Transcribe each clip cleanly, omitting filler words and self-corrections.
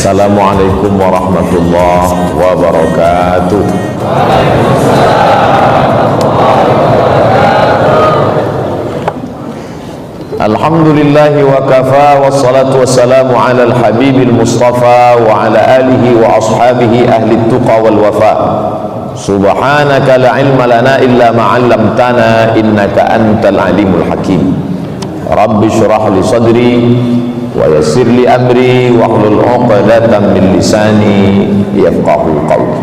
Assalamualaikum warahmatullahi wabarakatuh. Alhamdulillahi wa kafa, wassalatu wassalamu ala al-habibil mustafa wa ala alihi wa ashabihi ahli tuqa wal wafa. Subhanaka la ilma lana illa ma'allamtana innaka antal alimul hakim. Rabbi syrah li sadri wa yassir li amri wahlul 'uqdatam min lisani yafqahu qawli.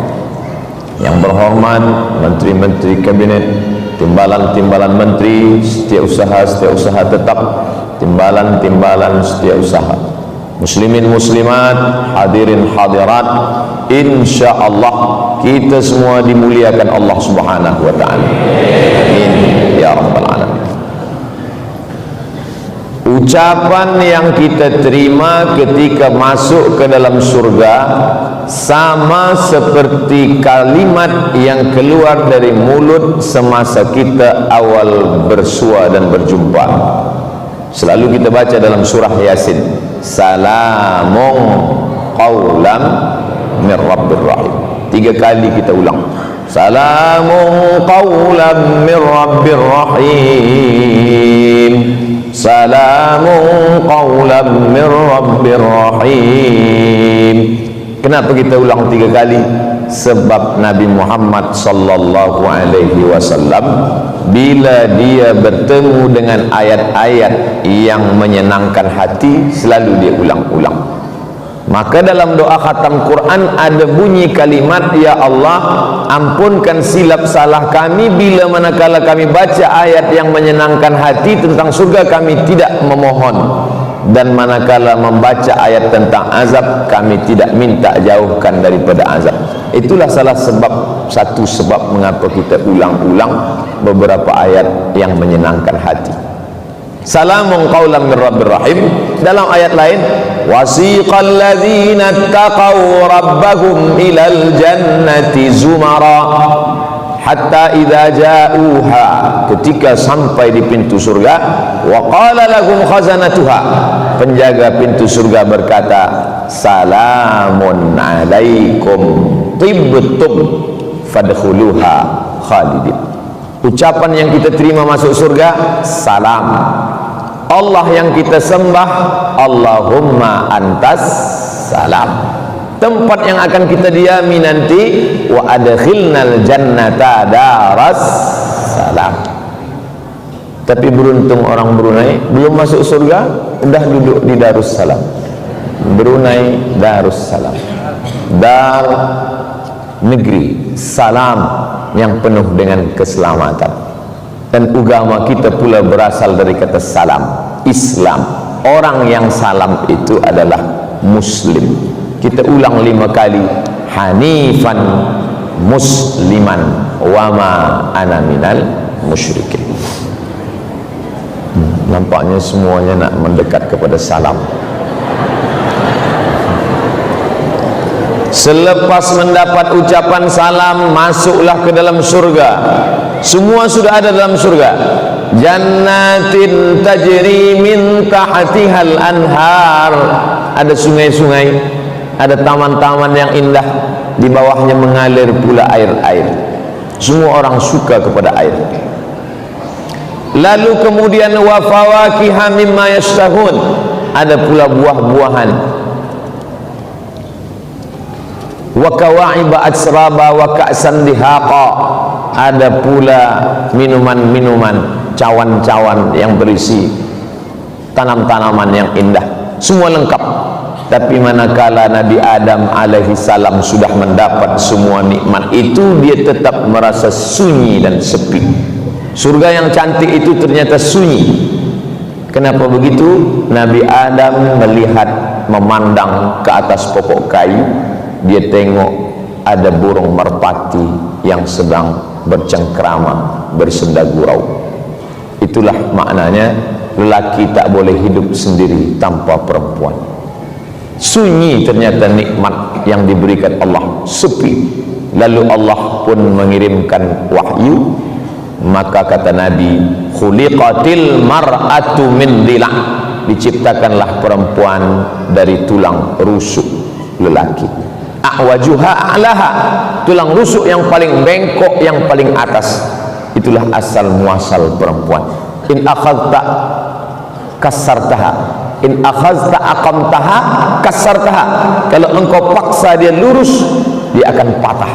Yang berhormat menteri-menteri kabinet, timbalan-timbalan menteri, setiausaha tetap, timbalan-timbalan setiausaha, muslimin muslimat, hadirin hadirat, insyaallah kita semua dimuliakan Allah Subhanahu wa taala. Amin ya rabbal alamin. Ucapan yang kita terima ketika masuk ke dalam surga sama seperti kalimat yang keluar dari mulut semasa kita awal bersua dan berjumpa. Selalu kita baca dalam surah Yasin, salamun qawlam min rabbir rahim. 3 kali kita ulang, salamun qawlam min rabbir rahim, salamun qawlam min rabbir rahim. Kenapa kita ulang 3 kali? Sebab Nabi Muhammad sallallahu alaihi wasallam bila dia bertemu dengan ayat-ayat yang menyenangkan hati selalu dia ulang-ulang. Maka dalam doa khatam Quran ada bunyi kalimat, ya Allah ampunkan silap salah kami bila manakala kami baca ayat yang menyenangkan hati tentang surga kami tidak memohon, dan manakala membaca ayat tentang azab kami tidak minta jauhkan daripada azab. Itulah satu sebab mengapa kita ulang-ulang beberapa ayat yang menyenangkan hati. Salamun qawlan min rabbir rahim. Dalam ayat lain, wasiqal ladzina taqaw rabbahum ilal jannati zumara hatta idza ja'uha, ketika sampai di pintu surga, wa qala lahum khazanatuha, penjaga pintu surga berkata, salamun alaikum tibtum fadkhuluha khalidin. Ucapan yang kita terima masuk surga, salam. Allah yang kita sembah, Allahumma antas salam. Tempat yang akan kita diami nanti, wa adkhilnal jannata daras salam. Tapi beruntung orang Brunei belum masuk surga sudah duduk di Darussalam. Brunei Darussalam, dar negeri salam yang penuh dengan keselamatan. Dan agama kita pula berasal dari kata salam, Islam. Orang yang salam itu adalah Muslim. Kita ulang 5 kali, hanifan musliman wa ma ana minal musyrikin. Nampaknya semuanya nak mendekat kepada salam. Selepas mendapat ucapan salam, masuklah ke dalam surga. Semua sudah ada dalam surga. Jannatin tajri min tahtihal anhar. Ada sungai-sungai, ada taman-taman yang indah, di bawahnya mengalir pula air-air. Semua orang suka kepada air. Lalu kemudian wa fawakiha mimma yashtahun, ada pula buah-buahan. Wa kawa'iba atsraba wa ka'san dihaqa, ada pula minuman-minuman, cawan-cawan yang berisi tanam-tanaman yang indah. Semua lengkap. Tapi manakala Nabi Adam alaihi salam sudah mendapat semua nikmat itu, dia tetap merasa sunyi dan sepi. Surga yang cantik itu ternyata sunyi. Kenapa begitu? Nabi Adam melihat, memandang ke atas pokok kayu, dia tengok ada burung merpati yang sedang bercengkrama, bersenda gurau. Itulah maknanya lelaki tak boleh hidup sendiri tanpa perempuan. Sunyi ternyata nikmat yang diberikan Allah, sepi. Lalu Allah pun mengirimkan wahyu. Maka kata Nabi, khuliqatil mar'atu min dhila', diciptakanlah perempuan dari tulang rusuk. lelaki. A'wajuha a'laha, tulang rusuk yang paling bengkok, yang paling atas, itulah asal muasal perempuan. In akhadta kasartaha, in akhadta aqamtaha kasartaha. Kalau engkau paksa dia lurus, dia akan patah.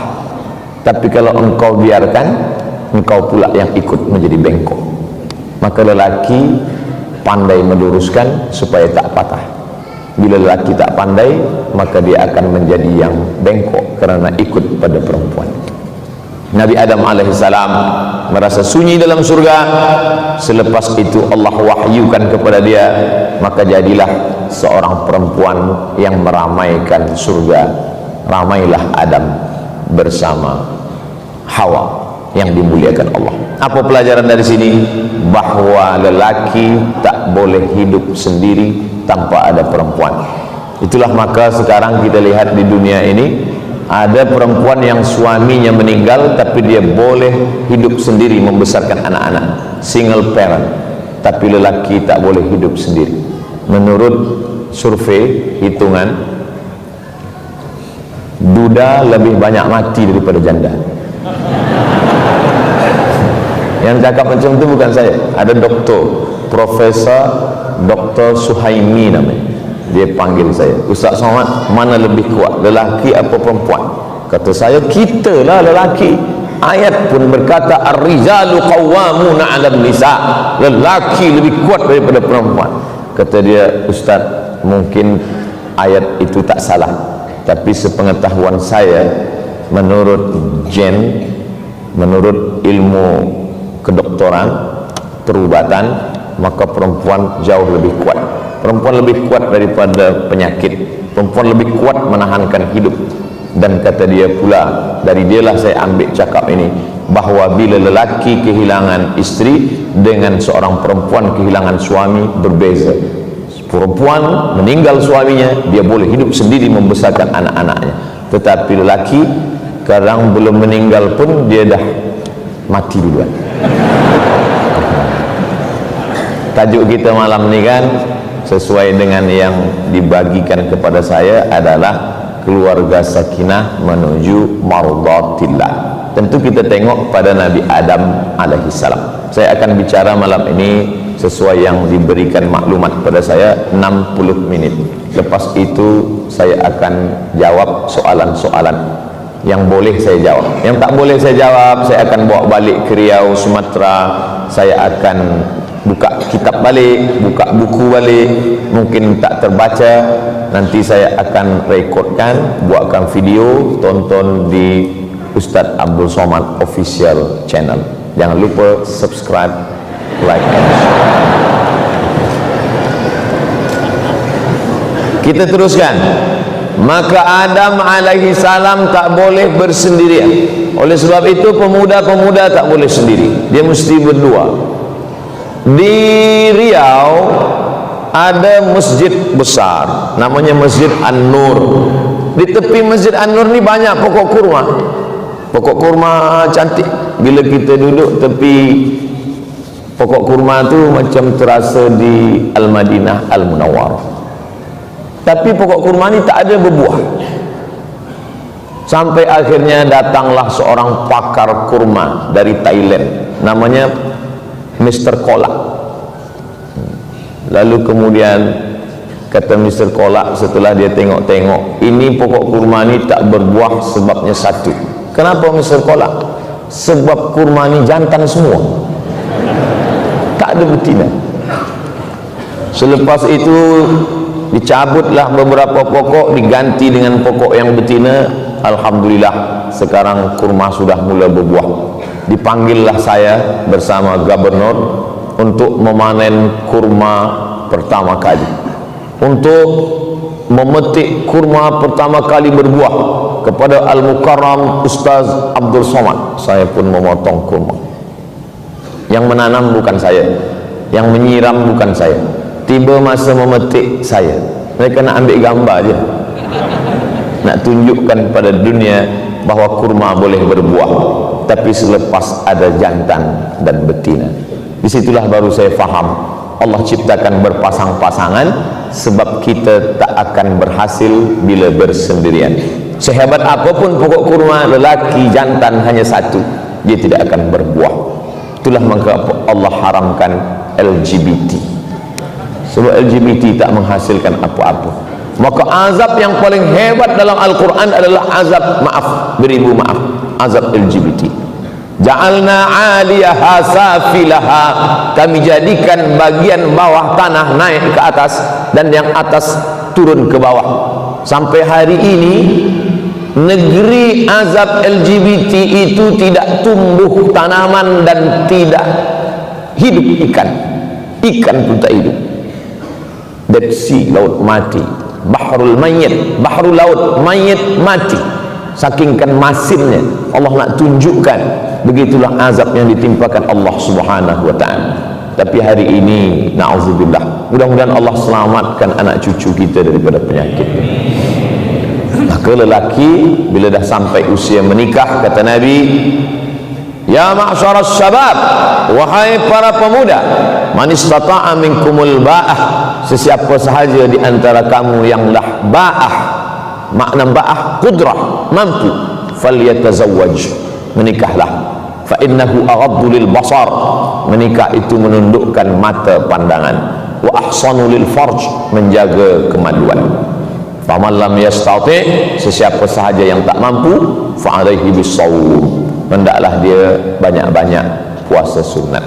Tapi kalau engkau biarkan, engkau pula yang ikut menjadi bengkok. Maka lelaki pandai meluruskan supaya tak patah. Bila lelaki tak pandai, maka dia akan menjadi yang bengkok kerana ikut pada perempuan. Nabi Adam alaihissalam merasa sunyi dalam surga. Selepas itu Allah wahyukan kepada dia, maka jadilah seorang perempuan yang meramaikan surga. Ramailah Adam bersama Hawa yang dimuliakan Allah. Apa pelajaran dari sini? Bahwa lelaki tak boleh hidup sendiri tanpa ada perempuan. Itulah maka sekarang kita lihat di dunia ini ada perempuan yang suaminya meninggal tapi dia boleh hidup sendiri membesarkan anak-anak, single parent. Tapi lelaki tak boleh hidup sendiri. Menurut survei hitungan, duda lebih banyak mati daripada janda. Yang cakap macam itu bukan saya, ada doktor, Profesor Dr. Suhaimi namanya. Dia panggil saya, Ustaz Somad, mana lebih kuat, lelaki apa perempuan? Kata saya, kita lah lelaki. Ayat pun berkata ar-rijalu qawwamuna 'alan nisa, lelaki lebih kuat daripada perempuan. Kata dia, Ustaz, mungkin ayat itu tak salah, tapi sepengetahuan saya, menurut menurut ilmu kedokteran, perubatan, maka perempuan jauh lebih kuat. Perempuan lebih kuat daripada penyakit. Perempuan lebih kuat menahankan hidup. Dan kata dia pula, dari dialah saya ambil cakap ini, bahawa bila lelaki kehilangan istri dengan seorang perempuan kehilangan suami berbeza. Perempuan meninggal suaminya, dia boleh hidup sendiri membesarkan anak-anaknya. Tetapi lelaki kadang belum meninggal pun dia dah mati duluan. Tajuk kita malam ni kan sesuai dengan yang dibagikan kepada saya adalah keluarga sakinah menuju mardatillah. Tentu kita tengok pada Nabi Adam alaihissalam. Saya akan bicara malam ini sesuai yang diberikan maklumat pada saya 60 minit. Lepas itu saya akan jawab soalan-soalan yang boleh saya jawab. Yang tak boleh saya jawab, saya akan bawa balik ke Riau, Sumatera. Saya akan buka kitab balik, buka buku balik, mungkin tak terbaca, nanti saya akan rekodkan, buatkan video, tonton di Ustaz Abdul Somad official channel. Jangan lupa subscribe, like and share. Kita teruskan. Maka Adam alaihi salam tak boleh bersendirian. Oleh sebab itu pemuda-pemuda tak boleh sendiri, dia mesti berdua. Di Riau ada masjid besar namanya Masjid An-Nur. Di tepi Masjid An-Nur ni banyak pokok kurma. Pokok kurma cantik. Bila kita duduk tepi pokok kurma tu macam terasa di Al-Madinah Al-Munawwarah. Tapi pokok kurma ni tak ada berbuah. Sampai akhirnya datanglah seorang pakar kurma dari Thailand, namanya Mr. Kolak. Lalu kemudian kata Mr. Kolak setelah dia tengok-tengok, ini pokok kurma ni tak berbuah sebabnya satu. Kenapa Mr. Kolak? Sebab kurma ni jantan semua, tak ada betina. Selepas itu dicabutlah beberapa pokok, diganti dengan pokok yang betina. Alhamdulillah sekarang kurma sudah mula berbuah. Dipanggillah saya bersama gubernur untuk memanen kurma pertama kali, untuk memetik kurma pertama kali berbuah kepada Al-Mukarram Ustaz Abdul Somad. Saya pun memotong kurma. Yang menanam bukan saya, yang menyiram bukan saya. Tiba masa memetik saya, mereka nak ambil gambar je, nak tunjukkan pada dunia bahawa kurma boleh berbuah, tapi selepas ada jantan dan betina. Disitulah baru saya faham Allah ciptakan berpasang-pasangan sebab kita tak akan berhasil bila bersendirian. Sehebat apapun pokok kurma, lelaki jantan hanya satu, dia tidak akan berbuah. Itulah mengapa Allah haramkan LGBT, sebab LGBT tak menghasilkan apa-apa. Maka azab yang paling hebat dalam Al-Quran adalah azab, maaf, beribu maaf, azab LGBT. Ja'alna 'aliyaha safilaha, kami jadikan bagian bawah tanah naik ke atas dan yang atas turun ke bawah. Sampai hari ini negeri azab LGBT itu tidak tumbuh tanaman dan tidak hidup ikan. Ikan pun tak hidup. Dead Sea, laut mati. Bahrul Mayyit, bahrul laut mayit mati. Sakingkan masinnya Allah nak tunjukkan, begitulah azab yang ditimpakan Allah Subhanahu wa ta'ala. Tapi hari ini na'udzubillah, mudah-mudahan Allah selamatkan anak cucu kita daripada penyakit. Maka lelaki bila dah sampai usia menikah, kata Nabi, ya ma'syaras syabab, wahai para pemuda, man istata'a minkumul ba'ah, sesiapa sahaja di antara kamu yang dah ba'ah, makna ba'ah qudrah, mampu, falyatazawwaj, menikahlah. Fa innahu aghaddu lil basar, menikah itu menundukkan mata pandangan, wa ahsanu lil farj, menjaga kemaluan. Faman lam yastati, sesiapa sahaja yang tak mampu, fa alaihi bisawm, hendaklah dia banyak-banyak puasa sunat.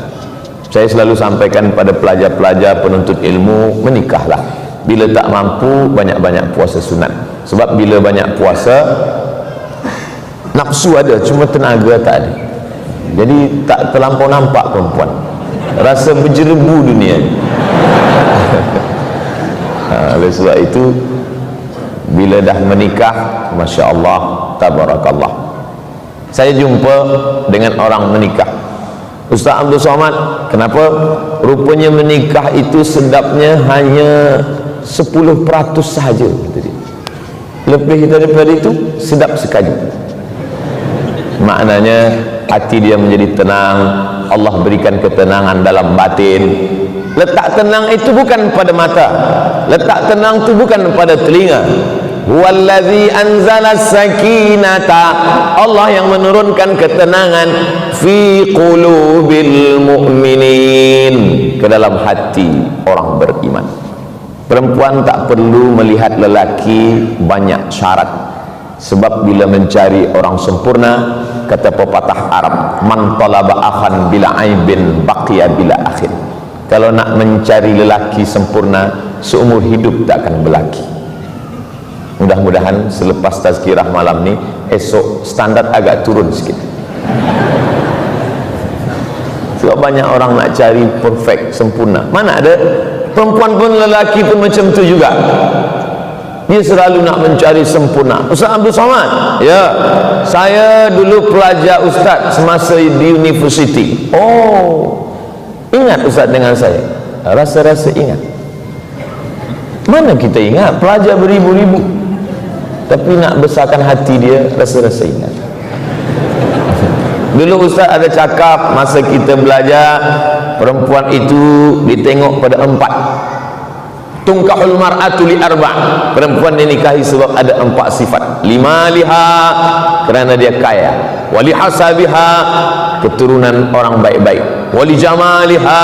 Saya selalu sampaikan pada pelajar-pelajar penuntut ilmu, menikahlah. Bila tak mampu, banyak-banyak puasa sunat. Sebab bila banyak puasa, nafsu ada, cuma tenaga tak ada. Jadi tak terlampau nampak perempuan, rasa berjerebu dunia. Oleh sebab itu, bila dah menikah, Masya Allah, tabarakallah, saya jumpa dengan orang menikah, Ustaz Abdul Somad, kenapa rupanya menikah itu sedapnya hanya 10% sahaja, lebih daripada itu sedap sekali. Maknanya hati dia menjadi tenang, Allah berikan ketenangan dalam batin. Letak tenang itu bukan pada mata, letak tenang itu bukan pada telinga. Huwallazi anzala sakinata, Allah yang menurunkan ketenangan fi qulubil mu'minin, ke dalam hati orang beriman. Perempuan tak perlu melihat lelaki banyak syarat, sebab bila mencari orang sempurna, kata pepatah Arab, man talaba akhan bila aibin baqiya bila akhin. Kalau nak mencari lelaki sempurna, seumur hidup tak akan berlaki. Mudah-mudahan selepas tazkirah malam ni, esok standar agak turun sikit. Sebab banyak orang nak cari perfect, sempurna. Mana ada, perempuan pun lelaki pun macam tu juga. Dia selalu nak mencari sempurna. Ustaz Abdul Somad, ya, saya dulu pelajar Ustaz semasa di universiti. Oh, ingat Ustaz dengan saya? Rasa-rasa ingat. Mana kita ingat, pelajar beribu-ribu, tapi nak besarkan hati dia, rasa-rasa ingat. Dulu Ustaz ada cakap, masa kita belajar, perempuan itu ditengok pada 4. Tungkahul mar'atu li arba', perempuan dinikahi sebab ada 4 sifat. Limaliha, kerana dia kaya. Wali hasabiha, keturunan orang baik-baik. Wali jamaliha,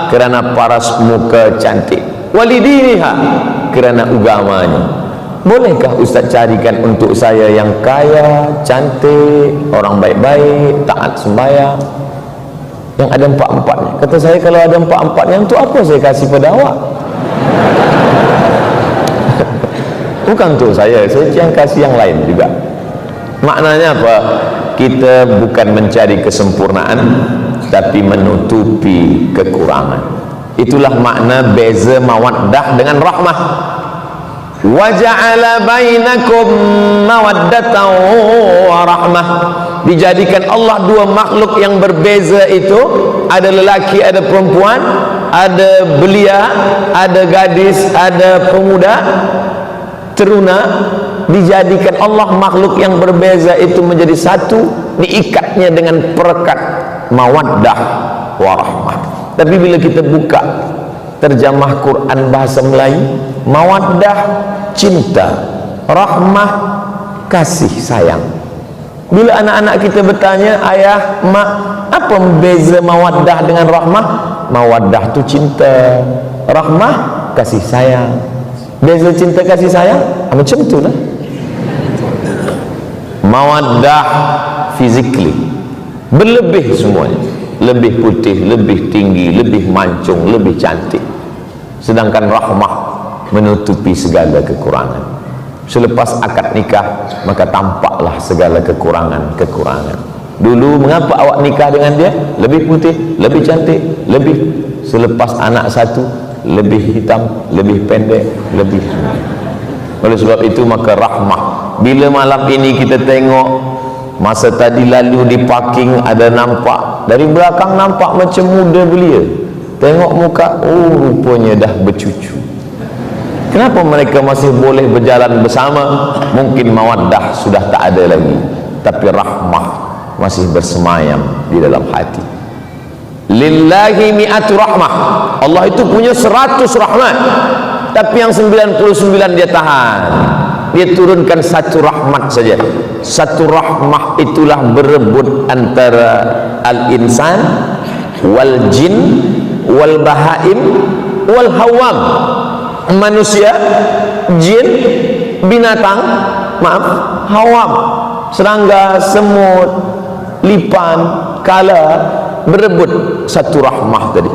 kerana paras muka cantik. Wali diniha, kerana agamanya. Bolehkah Ustaz carikan untuk saya yang kaya, cantik, orang baik-baik, taat sembahyang, yang ada 4-4-nya? Kata saya, kalau ada 4-4-nya, untuk apa saya kasih pada awak? Bukan untuk saya yang kasih yang lain juga. Maknanya apa? Kita bukan mencari kesempurnaan, tapi menutupi kekurangan. Itulah makna beza mawaddah dengan rahmah. Wa ja'ala bainakum mawaddatan wa rahmah, dijadikan Allah dua makhluk yang berbeza itu, ada lelaki, ada perempuan, ada belia, ada gadis, ada pemuda, teruna, dijadikan Allah makhluk yang berbeza itu menjadi satu, diikatnya dengan perekat mawaddah wa rahmah. Tapi bila kita buka terjemah Quran bahasa Melayu, Mawaddah cinta, rahmah kasih sayang. Bila anak-anak kita bertanya, ayah, mak, apa beza mawaddah dengan rahmah? Mawaddah tu cinta, rahmah kasih sayang. Beza cinta kasih sayang macam tu lah. Mawaddah physically berlebih semuanya, lebih putih, lebih tinggi, lebih mancung, lebih cantik. Sedangkan rahmah menutupi segala kekurangan. Selepas akad nikah maka tampaklah segala kekurangan-kekurangan. Dulu mengapa awak nikah dengan dia? Lebih putih, lebih cantik, lebih. Selepas anak satu, lebih hitam, lebih pendek, lebih. Oleh sebab itu maka rahmah. Bila malam ini kita tengok, masa tadi lalu di parking ada nampak, dari belakang nampak macam muda belia, tengok muka, oh rupanya dah bercucu. Kenapa mereka masih boleh berjalan bersama? Mungkin mawaddah sudah tak ada lagi, tapi rahmah masih bersemayam di dalam hati. Lillahi mi'atu rahmah. Allah itu punya 100 rahmat, tapi yang 99 dia tahan. Dia turunkan satu rahmat saja. Satu rahmah itulah berebut antara al-insan wal jin wal bahaim wal hawam. Manusia, jin, binatang, maaf, hawam, serangga, semut, lipan, kala, berebut satu rahmah tadi.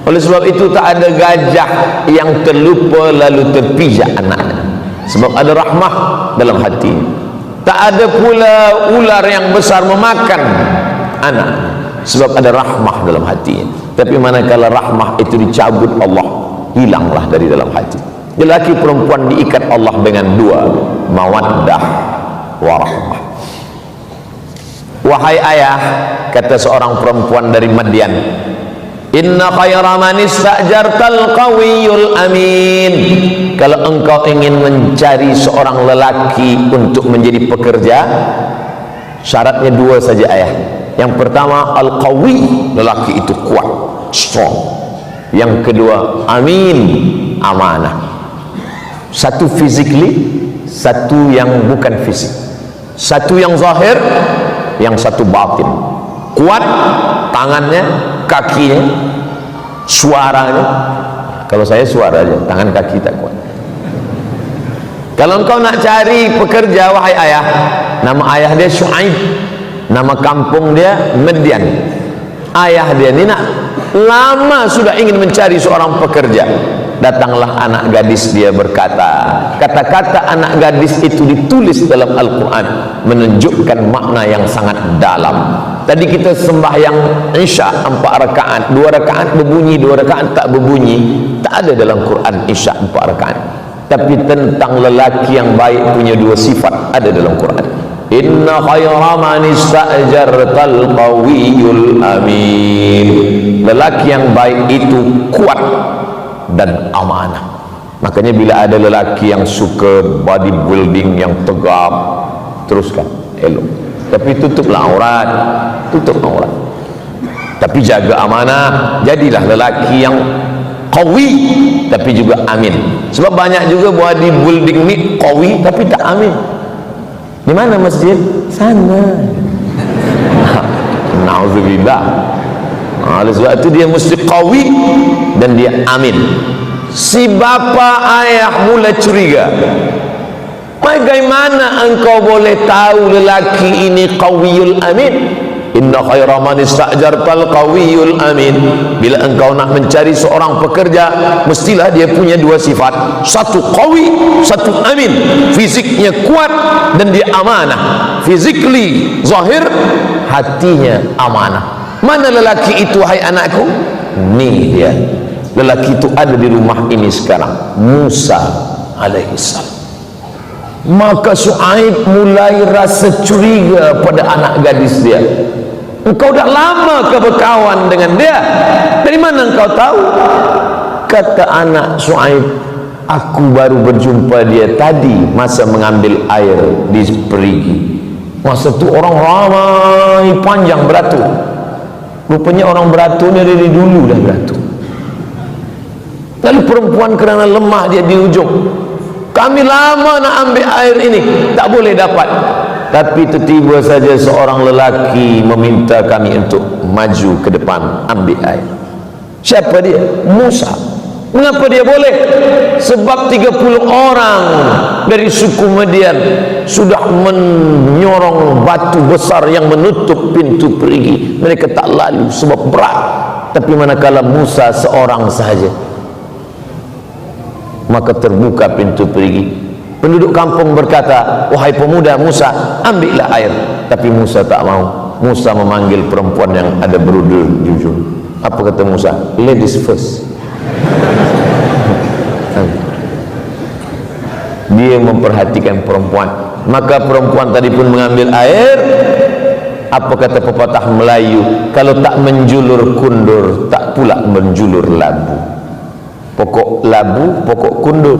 Oleh sebab itu tak ada gajah yang terlupa lalu terpijak anaknya, sebab ada rahmah dalam hati. Tak ada pula ular yang besar memakan anak, sebab ada rahmah dalam hati. Tapi manakala rahmah itu dicabut Allah, hilanglah dari dalam hati. Lelaki perempuan diikat Allah dengan dua, mawaddah wa rahmah. Wahai ayah, kata seorang perempuan dari Madian, inna khayra man istajartal qawiyul amin. Kalau engkau ingin mencari seorang lelaki untuk menjadi pekerja, syaratnya dua saja ayah. Yang pertama al-qawi, lelaki itu kuat, strong. Yang kedua amin, amanah. Satu physically, satu yang bukan fisik. Satu yang zahir, yang satu batin. Kuat tangannya, kakinya, suaranya. Kalau saya suara aja, tangan kaki tak kuat. Kalau engkau nak cari pekerja, wahai ayah, nama ayah dia Syuaib, nama kampung dia Madian. Ayah dia ni nak lama sudah ingin mencari seorang pekerja. Datanglah anak gadis dia berkata, kata-kata anak gadis itu ditulis dalam Al-Quran, menunjukkan makna yang sangat dalam. Tadi kita sembahyang Isya 4 rakaat, 2 rakaat berbunyi, 2 rakaat tak berbunyi. Tak ada dalam Quran Isya 4 rakaat. Tapi tentang lelaki yang baik punya 2 sifat ada dalam Quran. Inna khayra man istajartal qawiyul amin. Lelaki yang baik itu kuat dan amanah. Makanya bila ada lelaki yang suka bodybuilding yang tegap, teruskan, elok. Tapi tutuplah aurat, tutup aurat. Tapi jaga amanah. Jadilah lelaki yang qawi tapi juga amin. Sebab banyak juga bodybuilding ni qawi tapi tak amin. Di mana masjid? Sana. Nauzubillah. Oleh sebab itu dia mesti qawi dan dia amin. Si bapa ayah mula curiga, bagaimana engkau boleh tahu lelaki ini qawiyul amin? Inna khayra man istajartal qawiyul amin. Bila engkau nak mencari seorang pekerja, mestilah dia punya 2 sifat, satu qawi, satu amin. Fisiknya kuat dan dia amanah. Physically zahir, hatinya amanah. Mana lelaki itu hai anakku? Ni dia. Lelaki itu ada di rumah ini sekarang, Musa alaihissalam. Maka Syuaib mulai rasa curiga pada anak gadis dia. Engkau dah lama ke berkawan dengan dia? Dari mana engkau tahu? Kata anak Syuaib, aku baru berjumpa dia tadi masa mengambil air di perigi. Masa tu orang ramai panjang beratur. Rupanya orang beratur ni dari dulu dah beratur. Lalu perempuan kerana lemah dia di ujung, kami lama nak ambil air ini, tak boleh dapat. Tapi tiba saja seorang lelaki meminta kami untuk maju ke depan ambil air. Siapa dia? Musa. Mengapa dia boleh? Sebab 30 orang dari suku Madian sudah menyorong batu besar yang menutup pintu perigi. Mereka tak lalu sebab berat. Tapi manakala Musa seorang sahaja, maka terbuka pintu perigi. Penduduk kampung berkata, wahai pemuda Musa, ambillah air. Tapi Musa tak mau. Musa memanggil perempuan yang ada berudul di ujung. Apa kata Musa? Ladies first. Dia memperhatikan perempuan. Maka perempuan tadi pun mengambil air. Apa kata pepatah Melayu? Kalau tak menjulur kundur, tak pula menjulur labu. Pokok labu, pokok kundur.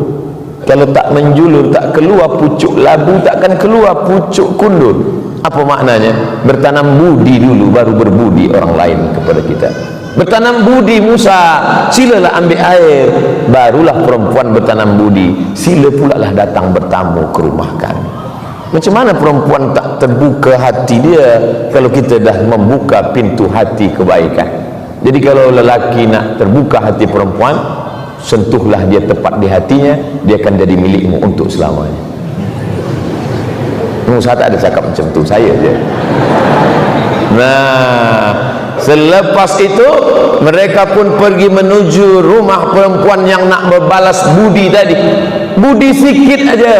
Kalau tak menjulur, tak keluar pucuk labu, takkan keluar pucuk kundur. Apa maknanya? Bertanam budi dulu, baru berbudi orang lain kepada kita. Bertanam budi Musa, silalah ambil air. Barulah perempuan bertanam budi, sila pula lah datang bertamu ke rumah kami. Macam mana perempuan tak terbuka hati dia kalau kita dah membuka pintu hati kebaikan? Jadi kalau lelaki nak terbuka hati perempuan, sentuhlah dia tepat di hatinya, dia akan jadi milikmu untuk selamanya. Saya tak ada cakap macam tu, saya je. Nah, selepas itu mereka pun pergi menuju rumah perempuan yang nak berbalas budi tadi. Budi sikit aja,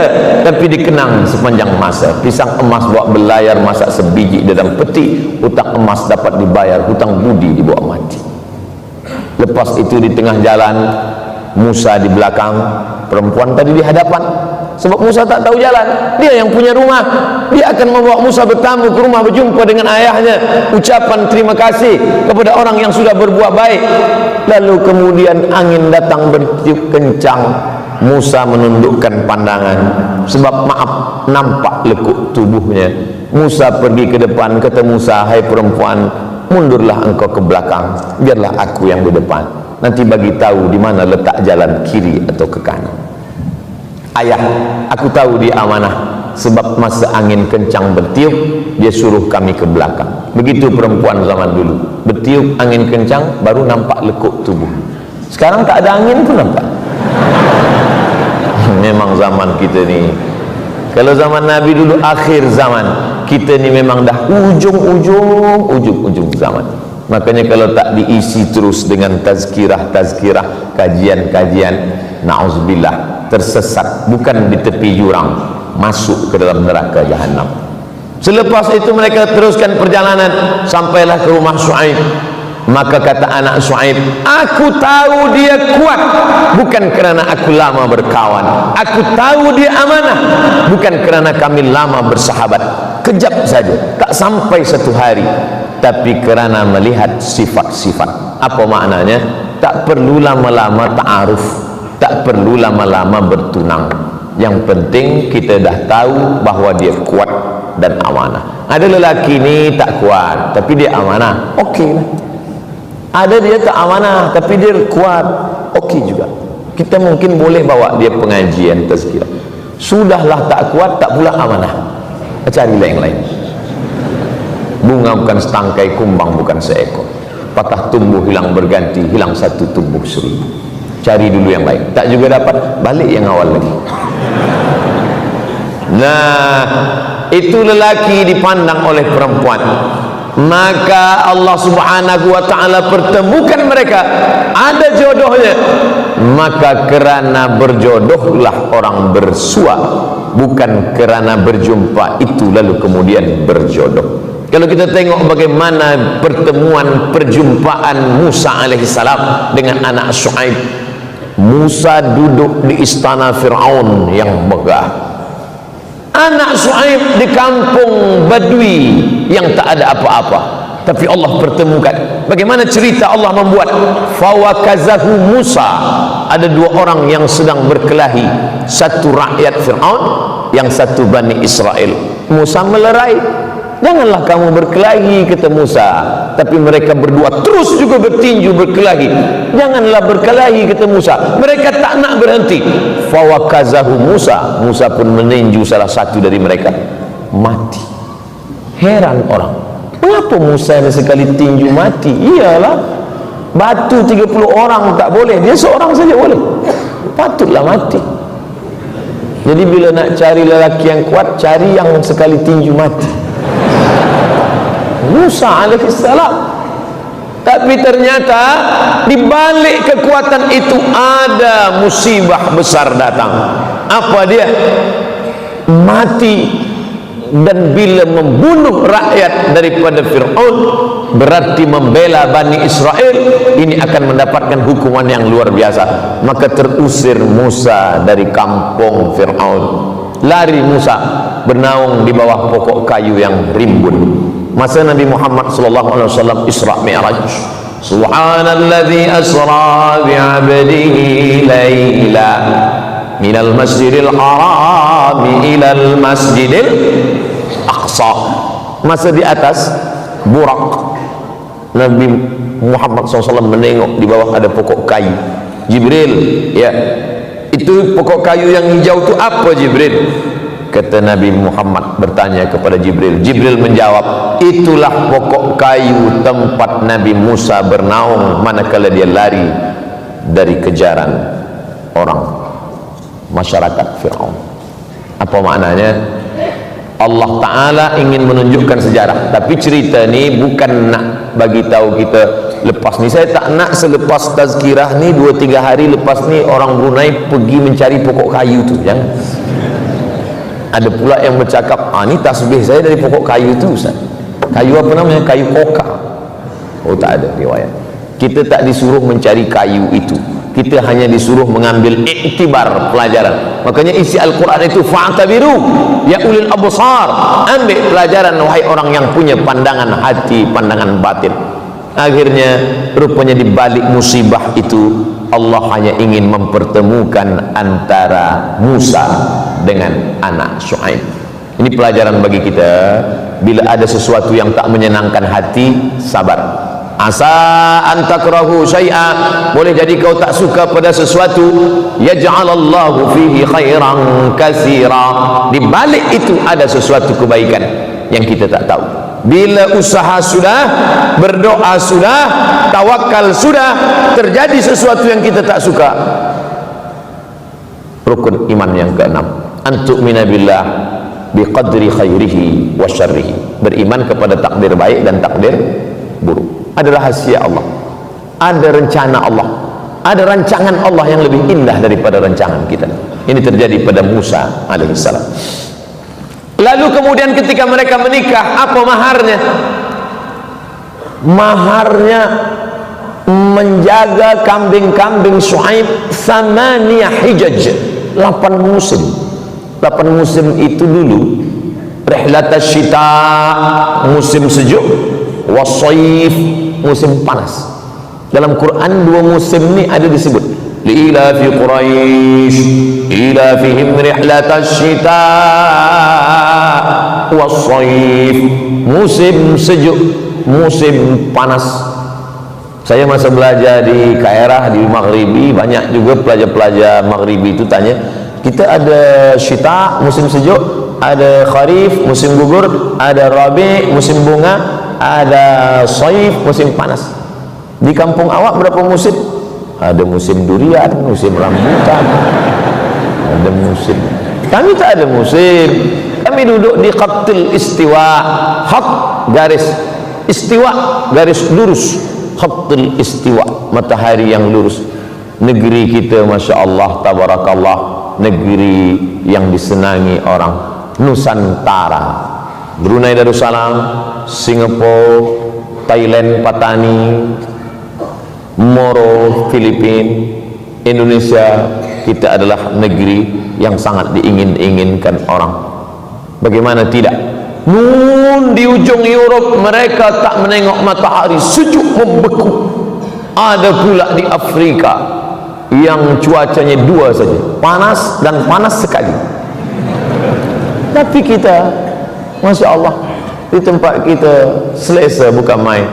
tapi dikenang sepanjang masa. Pisang emas buat belayar, masak sebiji dalam peti. Hutang emas dapat dibayar, hutang budi dibawa mati. Lepas itu di tengah jalan, Musa di belakang, perempuan tadi di hadapan. Sebab Musa tak tahu jalan, dia yang punya rumah. Dia akan membawa Musa bertamu ke rumah, berjumpa dengan ayahnya, ucapan terima kasih kepada orang yang sudah berbuat baik. Lalu kemudian angin datang bertiup kencang. Musa menundukkan pandangan, sebab maaf, nampak lekuk tubuhnya. Musa pergi ke depan. Kata Musa, hai perempuan, mundurlah engkau ke belakang, biarlah aku yang di depan. Nanti bagi tahu di mana letak jalan kiri atau ke kanan. Ayah, aku tahu dia amanah, sebab masa angin kencang bertiup, dia suruh kami ke belakang. Begitu perempuan zaman dulu, bertiup angin kencang baru nampak lekuk tubuh. Sekarang tak ada angin pun nampak. Memang zaman kita ni, kalau zaman Nabi dulu akhir zaman, kita ni memang dah ujung zaman. Makanya kalau tak diisi terus dengan tazkirah, kajian, na'udzubillah, tersesat, bukan di tepi jurang, masuk ke dalam neraka jahanam. Selepas itu mereka teruskan perjalanan, sampailah ke rumah Shu'aib. Maka kata anak Shu'aib, aku tahu dia kuat, bukan kerana aku lama berkawan. Aku tahu dia amanah, bukan kerana kami lama bersahabat. Kejap saja, tak sampai satu hari, tapi kerana melihat sifat-sifat. Apa maknanya? Tak perlu lama-lama ta'aruf, tak perlu lama-lama bertunang. Yang penting kita dah tahu bahawa dia kuat dan amanah. Ada lelaki ni tak kuat, tapi dia amanah, okey lah. Ada dia tak amanah, tapi dia kuat, okey juga. Kita mungkin boleh bawa dia pengajian tazkirah. Sudahlah tak kuat, tak pula amanah, carilah yang lain. Bunga bukan setangkai, kumbang bukan seekor. Patah tumbuh hilang berganti, hilang satu tumbuh seribu. Cari dulu yang lain, tak juga dapat, balik yang awal lagi. Nah, itu lelaki dipandang oleh perempuan. Maka Allah subhanahu wa ta'ala pertemukan mereka, ada jodohnya. Maka kerana berjodohlah orang bersua, bukan kerana berjumpa itu lalu kemudian berjodoh. Kalau kita tengok bagaimana pertemuan perjumpaan Musa alaihissalam dengan anak Shu'aib. Musa duduk di istana Fir'aun yang megah, anak Shu'aib di kampung Badui yang tak ada apa-apa. Tapi Allah pertemukan. Bagaimana cerita Allah membuat? Fawakazahu Musa. Ada dua orang yang sedang berkelahi, satu rakyat Fir'aun, yang satu Bani Israel. Musa melerai. Janganlah kamu berkelahi, kata Musa. Tapi mereka berdua terus juga bertinju, berkelahi. Janganlah berkelahi, kata Musa. Mereka tak nak berhenti. Fawakazahu Musa. Musa pun meninju salah satu dari mereka, mati. Heran orang, mengapa Musa ini sekali tinju mati? Iyalah, batu 30 orang tak boleh, dia seorang saja boleh. Patutlah mati. Jadi bila nak cari lelaki yang kuat, cari yang sekali tinju mati. Musa alaihissalam. Tapi ternyata di balik kekuatan itu ada musibah besar datang. Apa dia? Mati. Dan bila membunuh rakyat daripada Fir'aun, berarti membela Bani Israel, ini akan mendapatkan hukuman yang luar biasa. Maka terusir Musa dari kampung Fir'aun. Lari Musa, bernaung di bawah pokok kayu yang rimbun. Masa Nabi Muhammad SAW Isra Mi'raj, Subhanalladzi asra bi'abdihi layla minal masjidil harami ilal masjidil aqsa. Masa di atas Burak, Nabi Muhammad SAW menengok di bawah ada pokok kayu. Jibril, ya, itu pokok kayu yang hijau itu apa, Jibril? Kata Nabi Muhammad bertanya kepada Jibril. Jibril menjawab, itulah pokok kayu tempat Nabi Musa bernaung manakala dia lari dari kejaran orang masyarakat Fir'aun. Apa maknanya? Allah Ta'ala ingin menunjukkan sejarah, tapi cerita ni bukan nak bagi tahu kita lepas ni. Saya tak nak selepas tazkirah ni 2-3 hari lepas ni orang Brunei pergi mencari pokok kayu tu. Jangan. Ada pula yang bercakap, ni tasbih saya dari pokok kayu tu, Ustaz. Kayu apa namanya? Kayu koka. Oh, tak ada riwayat. Kita tak disuruh mencari kayu itu, kita hanya disuruh mengambil iktibar, pelajaran. Makanya isi Al-Quran itu fa'tabiru ya ulil absar, ambil pelajaran wahai orang yang punya pandangan hati, pandangan batin. Akhirnya rupanya di balik musibah itu Allah hanya ingin mempertemukan antara Musa dengan anak Syuaib. Ini pelajaran bagi kita. Bila ada sesuatu yang tak menyenangkan hati, sabar. Asa an takrahu syai'a, boleh jadi kau tak suka pada sesuatu, yaj'alallahu fihi khairan katsira, di balik itu ada sesuatu kebaikan yang kita tak tahu. Bila usaha sudah, berdoa sudah, tawakal sudah, terjadi sesuatu yang kita tak suka, rukun iman yang keenam, antu'mina billah biqadri khairihi wa syarrihi, beriman kepada takdir baik dan takdir buruk. Ada rahasia Allah, ada rencana Allah, ada rancangan Allah yang lebih indah daripada rancangan kita. Ini terjadi pada Musa alaihissalam. Lalu kemudian ketika mereka menikah, apa maharnya? Maharnya menjaga kambing-kambing Syuaib 8 hijaj, 8 musim. 8 musim itu dulu, rihlatas syita, musim sejuk, wasayif, musim panas. Dalam Quran 2 musim ini ada disebut. Li'ilafi Quraisy ilafihim rihlatas syita wasayif, musim sejuk, musim panas. Saya masa belajar di Kairah, di Maghribi, banyak juga pelajar-pelajar Maghribi itu tanya, kita ada syita, musim sejuk, ada kharif, musim gugur, ada rabi, musim bunga, ada saif, musim panas. Di kampung awak berapa musim? Ada musim durian, musim rambutan, ada musim. Kami tak ada musim. Kami duduk di khatil istiwa, khat garis istiwa, garis lurus, khatil istiwa, matahari yang lurus. Negeri kita Masya Allah, tabarakallah, negeri yang disenangi orang. Nusantara, Brunei Darussalam, Singapura, Thailand Patani, Moro Filipina, Indonesia, kita adalah negeri yang sangat diingin-inginkan orang. Bagaimana tidak? Nun di ujung Europe mereka tak menengok matahari, sejuk membeku. Ada pula di Afrika yang cuacanya 2 saja, panas dan panas sekali. Tapi kita, Masya Allah, di tempat kita selesa, bukan main.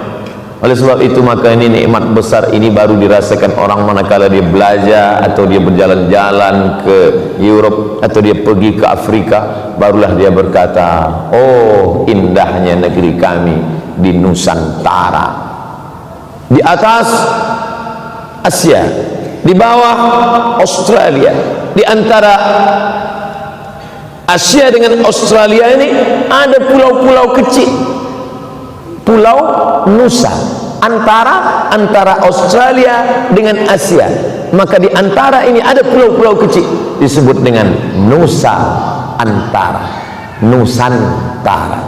Oleh sebab itu maka ini nikmat besar ini baru dirasakan orang manakala dia belajar atau dia berjalan-jalan ke Europe atau dia pergi ke Afrika, barulah dia berkata, oh indahnya negeri kami di Nusantara. Di atas Asia, di bawah Australia, di antara Asia dengan Australia ini ada pulau-pulau kecil, Pulau Nusa, antara Australia dengan Asia. Maka di antara ini ada pulau-pulau kecil disebut dengan Nusa Antara, Nusantara.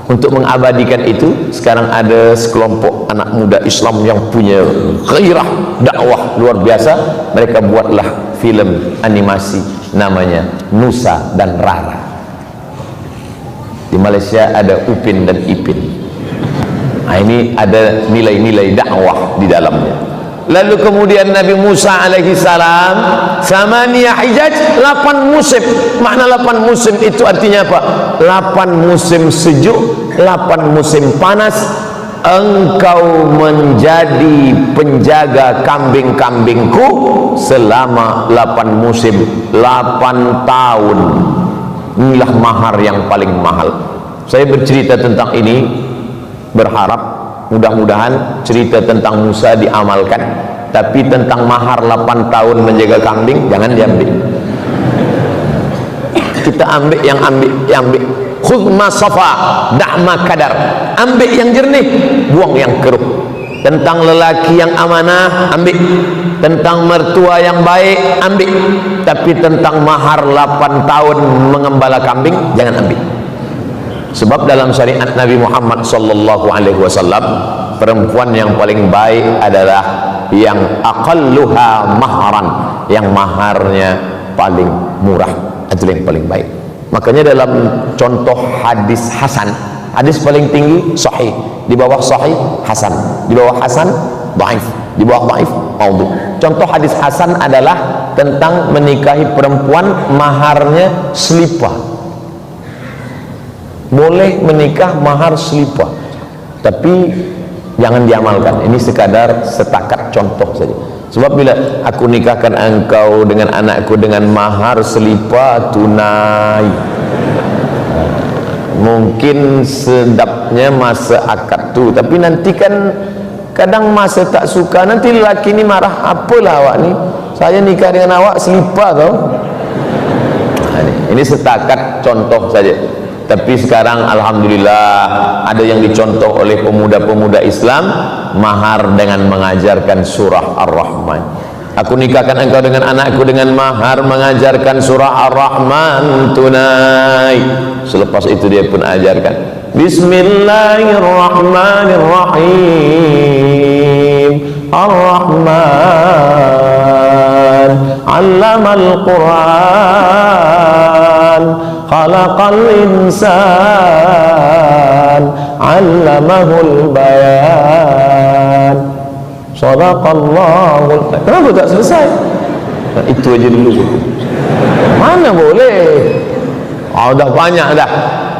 Untuk mengabadikan itu, sekarang ada sekelompok anak muda Islam yang punya gairah dakwah luar biasa. Mereka buatlah film animasi namanya Nusa dan Rara. Di Malaysia ada Upin dan Ipin. Nah, ini ada nilai-nilai dakwah di dalamnya. Lalu kemudian Nabi Musa alaihi salam, samaniyah hijaj, 8 musim. Makna 8 musim itu artinya apa? 8 musim sejuk, 8 musim panas. Engkau menjadi penjaga kambing-kambingku selama 8 musim, 8 tahun. Inilah mahar yang paling mahal. Saya bercerita tentang ini, berharap mudah-mudahan cerita tentang Musa diamalkan, tapi tentang mahar 8 tahun menjaga kambing jangan diambil. Kita ambil yang khudh ma safa da'ma kadar, ambil yang jernih, buang yang keruh. Tentang lelaki yang amanah ambil, tentang mertua yang baik ambil, tapi tentang mahar 8 tahun mengembala kambing jangan ambil. Sebab dalam syariat Nabi Muhammad sallallahu alaihi wasallam, perempuan yang paling baik adalah yang aqalluha mahran, yang maharnya paling murah, itu yang paling baik. Makanya dalam contoh hadis hasan, hadis paling tinggi sahih, di bawah sahih hasan, di bawah hasan dhaif, di bawah dhaif maudhu. Contoh hadis hasan adalah tentang menikahi perempuan maharnya selipar. Boleh menikah mahar selipar, tapi jangan diamalkan. Ini sekadar setakat contoh saja. Sebab bila aku nikahkan engkau dengan anakku dengan mahar selipar tunai, mungkin sedapnya masa akad tu, tapi nanti kan kadang masa tak suka, nanti lelaki ni marah, apalah awak ni, saya nikah dengan awak selipar tau. Ini setakat contoh saja. Tapi sekarang alhamdulillah ada yang dicontoh oleh pemuda-pemuda Islam, mahar dengan mengajarkan surah Ar-Rahman. Aku nikahkan engkau dengan anakku dengan mahar mengajarkan surah Ar-Rahman tunai. Selepas itu dia pun ajarkan Bismillahirrahmanirrahim. Ar-Rahman 'allamal Qur'an, khalaqal insan, 'allamahul bayan, sadaqallahul. Kenapa tak selesai? Nah, itu aja dulu. Mana boleh? Dah banyak dah.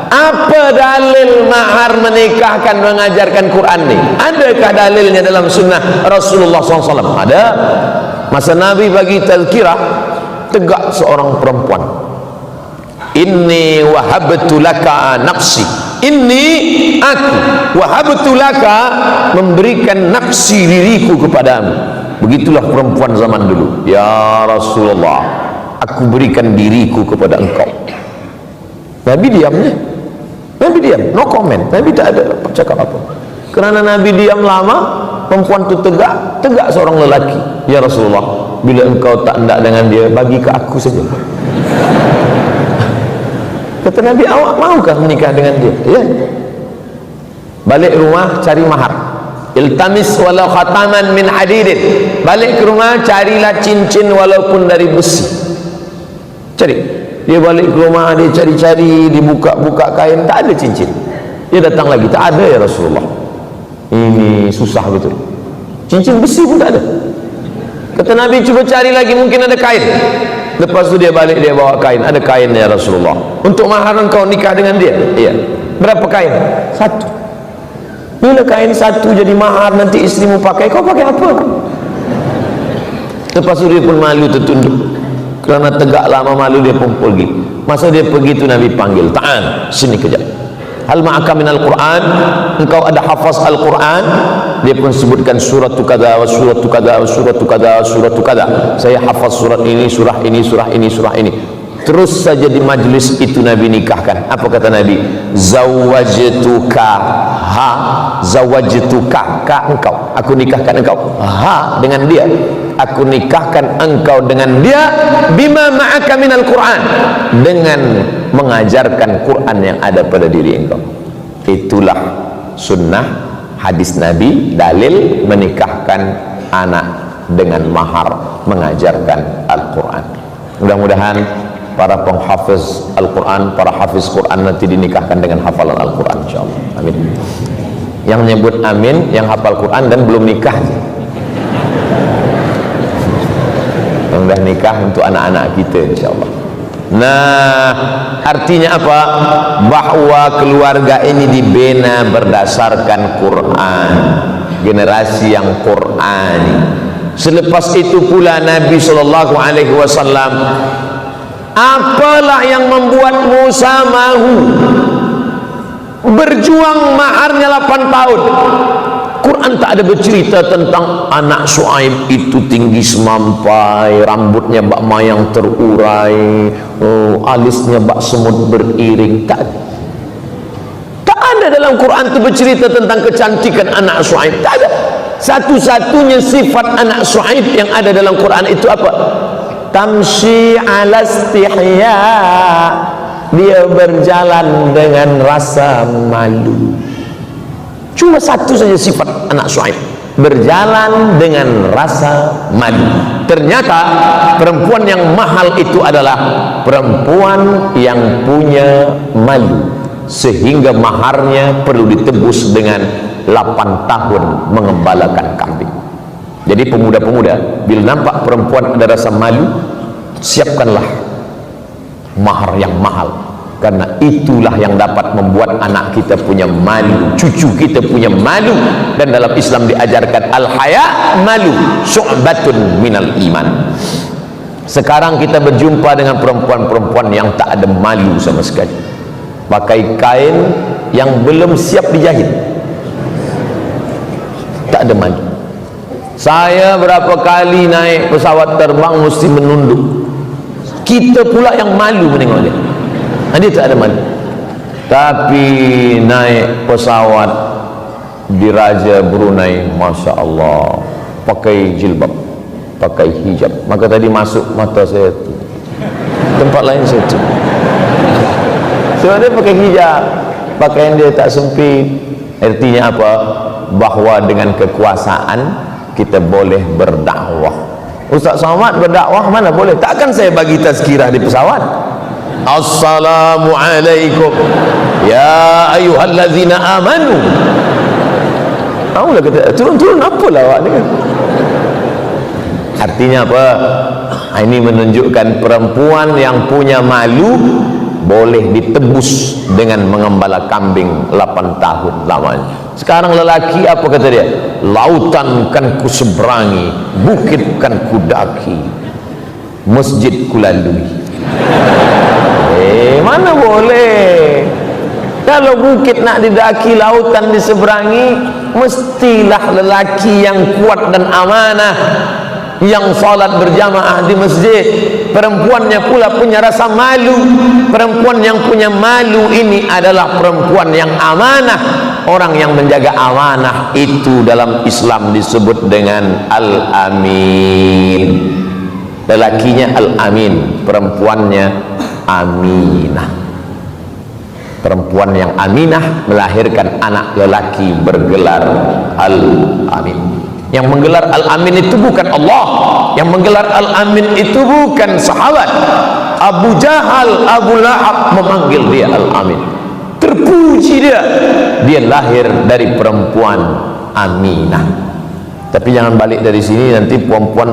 Apa dalil mahar menikahkan mengajarkan Quran ni? Adakah dalilnya dalam sunnah Rasulullah SAW? Ada. Masa Nabi bagi tazkirah, tegak seorang perempuan, inni wahabtu laka nafsi, inni aku wahabtu laka, memberikan nafsi diriku kepadamu. Begitulah perempuan zaman dulu. Ya Rasulullah, aku berikan diriku kepada engkau. Nabi diamnya, Nabi diam, no comment. Nabi tak ada bercakap apa. Kerana Nabi diam lama, perempuan itu tegak seorang lelaki. Ya Rasulullah, bila engkau tak hendak dengan dia, bagi ke aku saja. Kata Nabi, awak maukah menikah dengan dia? Ya. Balik rumah cari mahar. Iltamis walau khataman min hadidin. Balik ke rumah carilah cincin walaupun dari besi. Cari. Dia balik ke rumah, dia cari-cari, dibuka-buka kain, tak ada cincin. Dia datang lagi, tak ada ya Rasulullah. Ini susah betul. Cincin besi pun tak ada. Kata Nabi, cuba cari lagi, mungkin ada kain. Lepas tu dia balik, dia bawa kain. Ada kain ya Rasulullah. Untuk mahar engkau nikah dengan dia? Iya. Berapa kain? Satu. Bila kain satu jadi mahar, nanti istrimu pakai, kau pakai apa? Lepas itu dia pun malu tertunduk, kerana tegak lama malu dia pun pergi. Masa dia pergi itu Nabi panggil, ta'al, sini kejap. Hal ma'aka minal Quran, engkau ada hafaz Al-Quran? Dia pun sebutkan surat tu kada, surat tu kada, surat tu kada, surat tu kada. Saya hafaz surat ini, surah ini, surah ini, surah ini. Terus saja di majlis itu Nabi nikahkan. Apa kata Nabi? Zawajtuka ha, zawajtuka ka engkau, aku nikahkan engkau ha dengan dia, aku nikahkan engkau dengan dia, bima ma'aka minal Quran, dengan mengajarkan Quran yang ada pada diri engkau. Itulah sunnah hadis Nabi, dalil menikahkan anak dengan mahar mengajarkan Al-Quran. Mudah-mudahan para penghafiz Al-Quran, para hafiz Quran nanti dinikahkan dengan hafalan Al-Quran, insyaAllah. Amin. Yang nyebut amin yang hafal Quran dan belum nikah, yang sudah nikah untuk anak-anak kita, insyaAllah. Nah, artinya apa? Bahwa keluarga ini dibina berdasarkan Quran, generasi yang Qurani. Selepas itu pula Nabi SAW, apalah yang membuat Musa mahu berjuang maharnya 8 tahun? Quran tak ada bercerita tentang anak Shu'aib itu tinggi semampai, rambutnya bak mayang terurai, alisnya bak semut beriring. Tak ada dalam Quran itu bercerita tentang kecantikan anak Shu'aib. Tak ada. Satu-satunya sifat anak Shu'aib yang ada dalam Quran itu apa? Tamshi ala istihya, dia berjalan dengan rasa malu. Cuma satu saja sifat anak Shu'aib, berjalan dengan rasa malu. Ternyata perempuan yang mahal itu adalah perempuan yang punya malu, sehingga maharnya perlu ditebus dengan 8 tahun mengembalakan kambing. Jadi pemuda-pemuda, bila nampak perempuan ada rasa malu, siapkanlah mahar yang mahal, karena itulah yang dapat membuat anak kita punya malu, cucu kita punya malu. Dan dalam Islam diajarkan al-haya malu syu'batun minal iman. Sekarang kita berjumpa dengan perempuan-perempuan yang tak ada malu sama sekali, pakai kain yang belum siap dijahit, tak ada malu. Saya berapa kali naik pesawat terbang mesti menunduk, kita pula yang malu menengok dia. Dia tak ada malu. Tapi naik pesawat di Raja Brunei, Masya Allah, pakai jilbab, pakai hijab. Maka tadi masuk mata saya tu, tempat lain saya tu. Sebab dia pakai hijab, pakaian dia tak sempit. Artinya apa? Bahawa dengan kekuasaan kita boleh berdakwah. Ustaz Somad berdakwah mana boleh? Takkan saya bagi tazkirah di pesawat. Assalamualaikum ya ayyuhallazina amanu. Tahulah kata turun-turun apalah awak ni kan? Artinya apa? Ini menunjukkan perempuan yang punya malu boleh ditebus dengan mengembala kambing 8 tahun lamanya. Sekarang lelaki apa kata dia? Lautan kan ku seberangi, bukit kan ku daki, masjid ku lalui. Mana boleh? Kalau bukit nak didaki, lautan diseberangi, mestilah lelaki yang kuat dan amanah, yang salat berjamaah di masjid. Perempuannya pula punya rasa malu. Perempuan yang punya malu ini adalah perempuan yang amanah. Orang yang menjaga amanah itu dalam Islam disebut dengan Al-Amin. Lelakinya Al-Amin, perempuannya Aminah. Perempuan yang aminah melahirkan anak lelaki bergelar Al-Amin. Yang menggelar Al-Amin itu bukan Allah, yang menggelar Al-Amin itu bukan sahabat. Abu Jahal, Abu Lahab memanggil dia Al-Amin. Terpuji dia, dia lahir dari perempuan Aminah. Tapi jangan balik dari sini nanti puan-puan,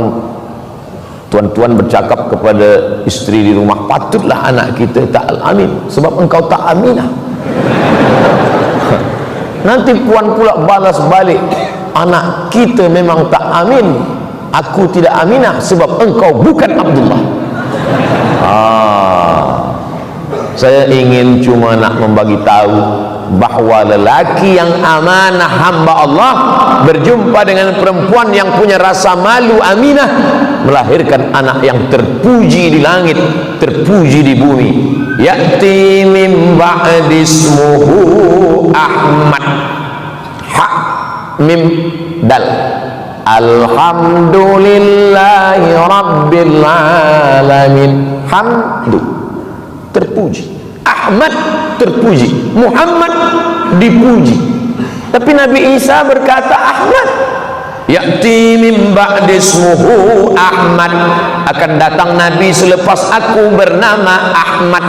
tuan-tuan bercakap kepada isteri di rumah, patutlah anak kita tak Al-Amin sebab engkau tak Aminah. Nanti puan pula balas balik, anak kita memang tak amin, aku tidak aminah sebab engkau bukan Abdullah. Saya ingin cuma nak membagi tahu bahawa lelaki yang amanah hamba Allah berjumpa dengan perempuan yang punya rasa malu aminah, melahirkan anak yang terpuji di langit, terpuji di bumi. Ya'ti min ba'di ismuhu Ahmad, ha mim dal, alhamdulillahi rabbil alamin. Hamdu, terpuji. Ahmad terpuji, Muhammad dipuji. Tapi Nabi Isa berkata Ahmad. Ya'ti min ba'di ismuhu Ahmad, akan datang Nabi selepas aku bernama Ahmad.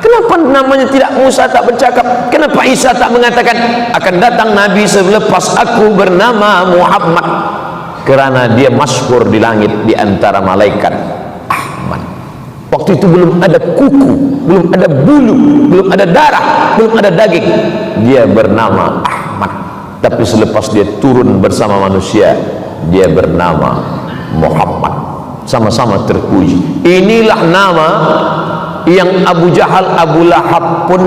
Kenapa namanya tidak Musa tak bercakap? Kenapa Isa tak mengatakan akan datang Nabi selepas aku bernama Muhammad? Kerana dia masyhur di langit di antara malaikat. Ahmad. Waktu itu belum ada kuku, belum ada bulu, belum ada darah, belum ada daging. Dia bernama Ahmad. Tapi selepas dia turun bersama manusia, dia bernama Muhammad. Sama-sama terpuji. Inilah nama yang Abu Jahal, Abu Lahab pun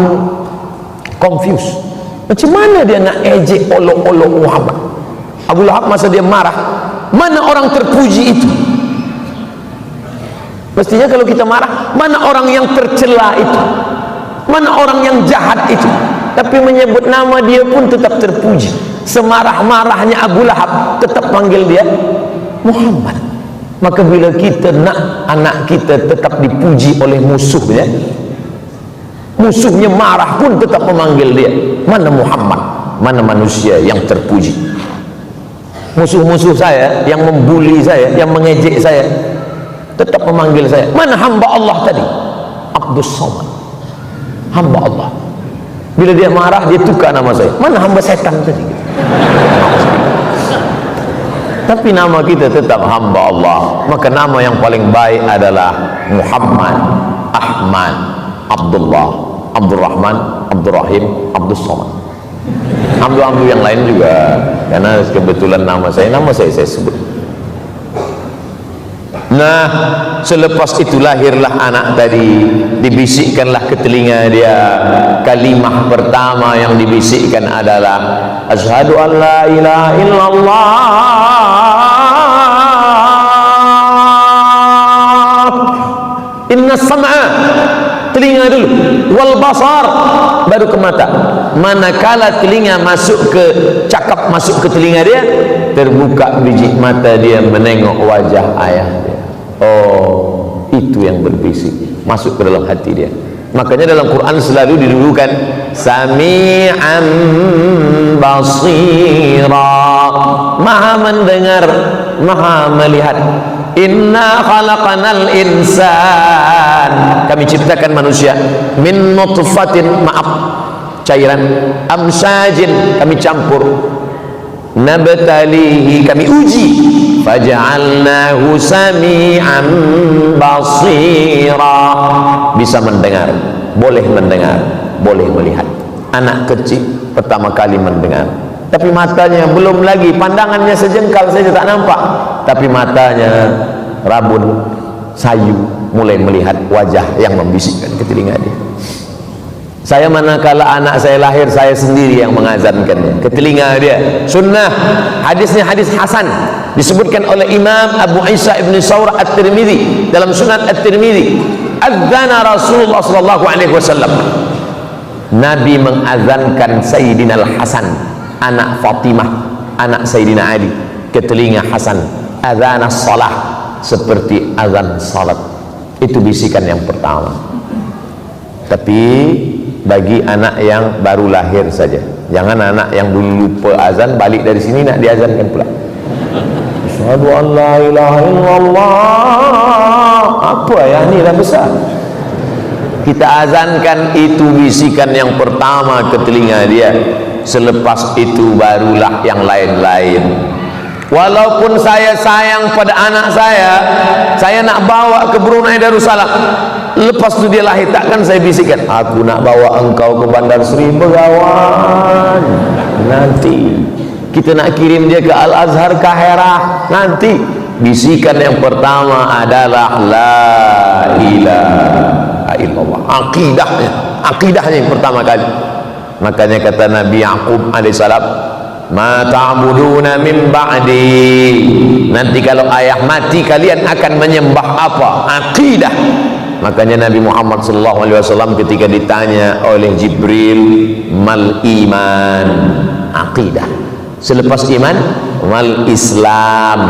confused. Macam mana dia nak ejek olok-olok Muhammad? Abu Lahab masa dia marah, mana orang terpuji itu? Mestinya kalau kita marah, mana orang yang tercela itu? Mana orang yang jahat itu? Tapi menyebut nama dia pun tetap terpuji. Semarah-marahnya Abu Lahab tetap panggil dia Muhammad. Maka bila kita nak anak kita tetap dipuji oleh musuhnya, musuhnya marah pun tetap memanggil dia, mana Muhammad, mana manusia yang terpuji. Musuh-musuh saya yang membuli saya, yang mengejek saya, tetap memanggil saya, mana hamba Allah tadi? Abdus Somad, hamba Allah. Bila dia marah, dia tukar nama saya, mana hamba setan tadi? Tapi nama kita tetap hamba Allah. Maka nama yang paling baik adalah Muhammad, Ahmad, Abdullah, Abdurrahman, Abdurrahim, Abdus Somad. Amdu-amdu yang lain juga, karena kebetulan nama saya sebut. Nah, selepas itu lahirlah anak tadi, dibisikkanlah ke telinga dia. Kalimah pertama yang dibisikkan adalah asyhadu an la ilaha illallah. Inna sam'a, telinga dulu, wal basar, baru ke mata. Manakala telinga masuk ke cakap, masuk ke telinga dia, terbuka biji mata dia menengok wajah ayah dia. Oh, itu yang berbisik masuk ke dalam hati dia. Makanya dalam Quran selalu didulukan Sami'an basira, maha mendengar, maha melihat. Inna khalaqanal insan, kami ciptakan manusia min nutfatin, maaf, cairan, amsajin, kami campur, nabtalihi, kami uji, faja'alnahu sami'an basira, bisa mendengar, boleh melihat. Anak kecil pertama kali mendengar, tapi matanya belum lagi, pandangannya sejengkal saja tak nampak, tapi matanya rabun, sayu, mulai melihat wajah yang membisikkan ke telinga dia. Saya manakala anak saya lahir, saya sendiri yang mengazankannya ke telinga dia. Sunnah, hadisnya hadis hasan, disebutkan oleh Imam Abu Isa ibn Sawrah At-Tirmidzi dalam Sunan At-Tirmidzi. Adzana Rasulullah sallallahu alaihi wasallam, Nabi mengazankan Sayyidina Al-Hasan, anak Fatimah, anak Sayyidina Ali, ke telinga Hasan. Adzan as-salah, seperti azan salat. Itu bisikan yang pertama. Tapi bagi anak yang baru lahir saja, jangan anak yang dulu lupa azan balik dari sini nak diazankan pula. Asyhadu an la ilaha illallah. Apa ya, ni dah besar. Kita azankan, itu bisikan yang pertama ke telinga dia. Selepas itu barulah yang lain-lain. Walaupun saya sayang pada anak saya nak bawa ke Brunei Darussalam, lepas itu dia lahir, takkan saya bisikkan, aku nak bawa engkau ke Bandar Seri Begawan. Nanti kita nak kirim dia ke Al-Azhar Kaherah, nanti bisikan yang pertama adalah la ilaha illallah. Akidahnya yang pertama kali. Makanya kata Nabi Yaqub alaihissalam, ma ta'buduna min ba'di, nanti kalau ayah mati kalian akan menyembah apa? Akidah. Makanya Nabi Muhammad SAW ketika ditanya oleh Jibril, mal iman, akidah. Selepas iman, mal Islam,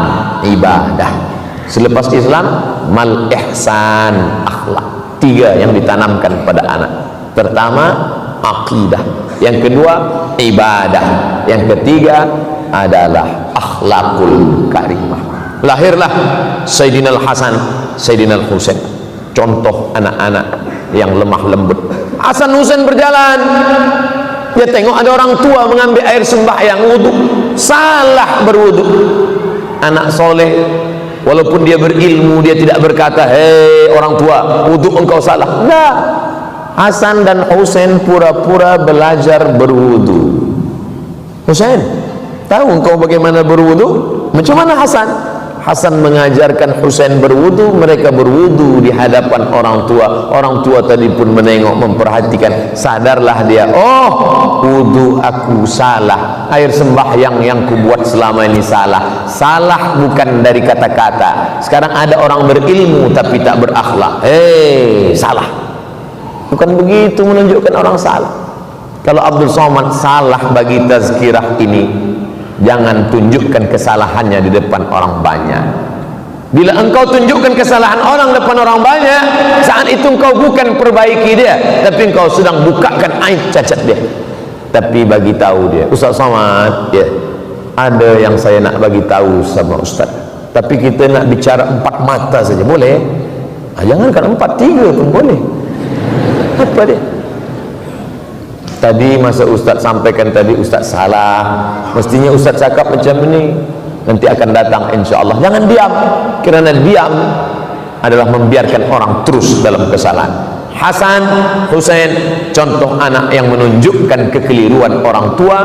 ibadah. Selepas Islam, mal ihsan, akhlak. 3 yang ditanamkan pada anak. Pertama, akidah. Yang kedua, ibadah. Yang ketiga adalah akhlakul karimah. Lahirlah Sayyidina Al-Hasan, Sayyidina Al-Husain, contoh anak-anak yang lemah lembut. Hasan Husain berjalan, dia tengok ada orang tua mengambil air sembahyang wudu, salah berwudu. Anak soleh, walaupun dia berilmu, dia tidak berkata, hei orang tua, wudu engkau salah. Enggak. Hasan dan Husain pura-pura belajar berwudu. Husain, tahu engkau bagaimana berwudu? Macam mana Hasan? Hasan mengajarkan Husain berwudu, mereka berwudu di hadapan orang tua. Orang tua tadi pun menengok, memperhatikan, sadarlah dia, oh wudu aku salah, air sembahyang yang kubuat selama ini salah. Salah bukan dari kata-kata. Sekarang ada orang berilmu tapi tak berakhlak, salah. Bukan begitu menunjukkan orang salah. Kalau Abdul Somad salah bagi tazkirah ini, jangan tunjukkan kesalahannya di depan orang banyak. Bila engkau tunjukkan kesalahan orang depan orang banyak, saat itu engkau bukan perbaiki dia, tapi engkau sedang bukakan aib cacat dia. Tapi bagi tahu dia, Ustaz Somad, ya, ada yang saya nak bagi tahu sama Ustaz, tapi kita nak bicara 4 mata saja, boleh? Jangankan 4, 3 pun boleh. Apa dia? Tadi masa Ustaz sampaikan tadi, Ustaz salah, mestinya Ustaz cakap macam ini, nanti akan datang insyaAllah. Jangan diam, kerana diam adalah membiarkan orang terus dalam kesalahan. Hasan, Husain, contoh anak yang menunjukkan kekeliruan orang tua,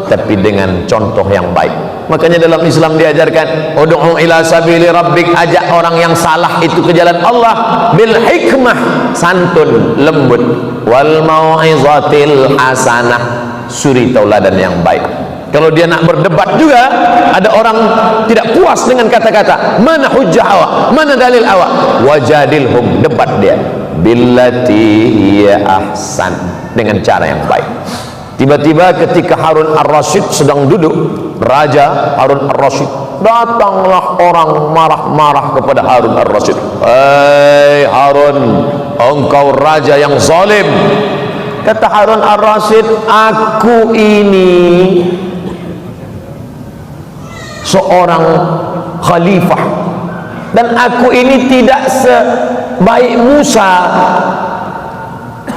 tapi dengan contoh yang baik. Makanya dalam Islam diajarkan, ud'u ila sabili rabbik, ajak orang yang salah itu ke jalan Allah, bil hikmah, santun, lembut, wal mau'izatil hasanah, suri tauladan yang baik. Kalau dia nak berdebat juga, ada orang tidak puas dengan kata-kata, mana hujjah awak, mana dalil awak, wajadilhum, debat dia billati hiya ahsan, dengan cara yang baik. Tiba-tiba ketika Harun Ar-Rasyid sedang duduk, Raja Harun Ar-Rasyid, datanglah orang marah-marah kepada Harun Ar-Rasyid. Hei Harun, engkau raja yang zalim. Kata Harun Ar-Rasyid, aku ini seorang khalifah, dan aku ini tidak sebaik Musa,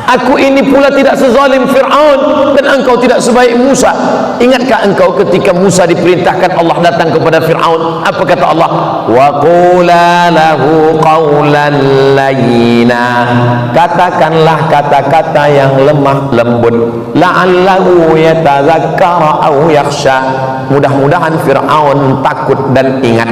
aku ini pula tidak sezalim Fir'aun, dan engkau tidak sebaik Musa. Ingatkah engkau ketika Musa diperintahkan Allah datang kepada Fir'aun, apa kata Allah? Wa qula lahu qawlan layyina, katakanlah kata-kata yang lemah lembut, la'allahu yatadzakkara aw yakhsha, mudah-mudahan Fir'aun takut dan ingat.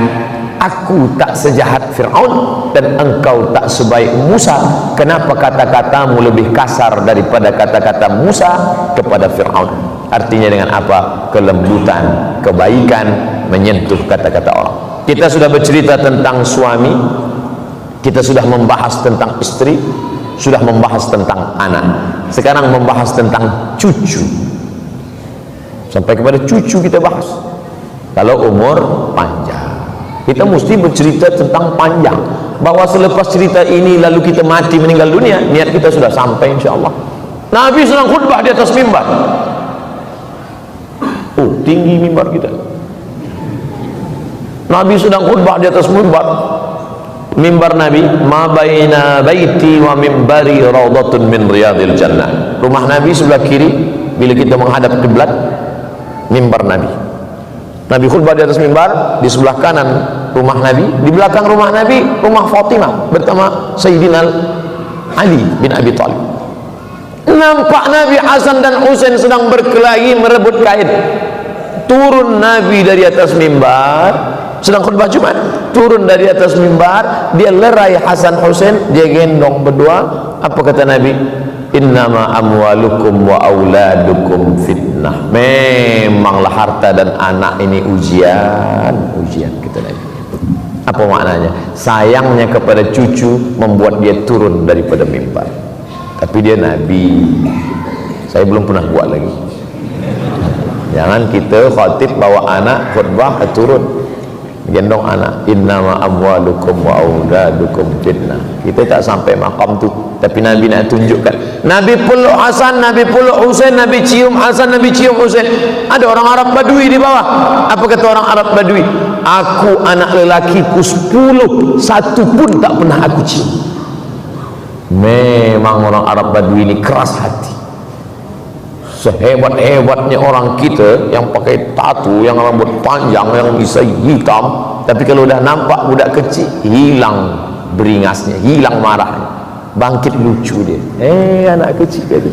Aku tak sejahat Fir'aun dan engkau tak sebaik Musa. Kenapa kata-katamu lebih kasar daripada kata-kata Musa kepada Fir'aun? Artinya dengan apa? Kelembutan, kebaikan, menyentuh kata-kata orang. Kita sudah bercerita tentang suami, kita sudah membahas tentang istri, sudah membahas tentang anak. Sekarang membahas tentang cucu. Sampai kepada cucu kita bahas. Kalau umur panjang, kita mesti bercerita tentang panjang, bahwa selepas cerita ini lalu kita mati meninggal dunia, niat kita sudah sampai insyaAllah. Nabi sedang khutbah di atas mimbar. Oh, tinggi mimbar kita. Nabi sedang khutbah di atas mimbar. Mimbar Nabi, ma baina baiti wa mimbari raudhatun min riyadil jannah. Rumah Nabi sebelah kiri, bila kita menghadap kiblat, mimbar Nabi. Nabi khutbah di atas mimbar, di sebelah kanan rumah Nabi, di belakang rumah Nabi rumah Fatimah bersama Sayyidina Ali bin Abi Thalib. nampak Nabi Hasan dan Husain sedang berkelahi merebut kain. Turun Nabi dari atas mimbar, sedang khutbah Jumat, turun dari atas mimbar, dia lerai Hasan Husain, dia gendong berdua. Apa kata Nabi? Innama amwalukum wa auladukum fitnah. Memanglah harta dan anak ini ujian, kata Nabi. Apa maknanya? Sayangnya kepada cucu membuat dia turun daripada mimbar. Tapi dia Nabi. Saya belum pernah buat lagi. Jangan kita khatib bawa anak khutbah turun gendong anak. Innama amwalukum wa auladukum fitnah. Kita tak sampai makam tu, tapi Nabi nak tunjukkan. Nabi peluk Hasan, Nabi peluk Husain, Nabi cium Hasan, Nabi cium Husain. Ada orang Arab Badui di bawah. Apa kata orang Arab Badui? Aku anak lelakiku 10, satu pun tak pernah aku cium. Memang orang Arab Badui ini keras hati. Sehebat-hebatnya orang kita yang pakai tatu, yang rambut panjang, yang bisa hitam, tapi kalau dah nampak budak kecil, hilang beringasnya, hilang marahnya, bangkit lucu dia. Anak kecil dia.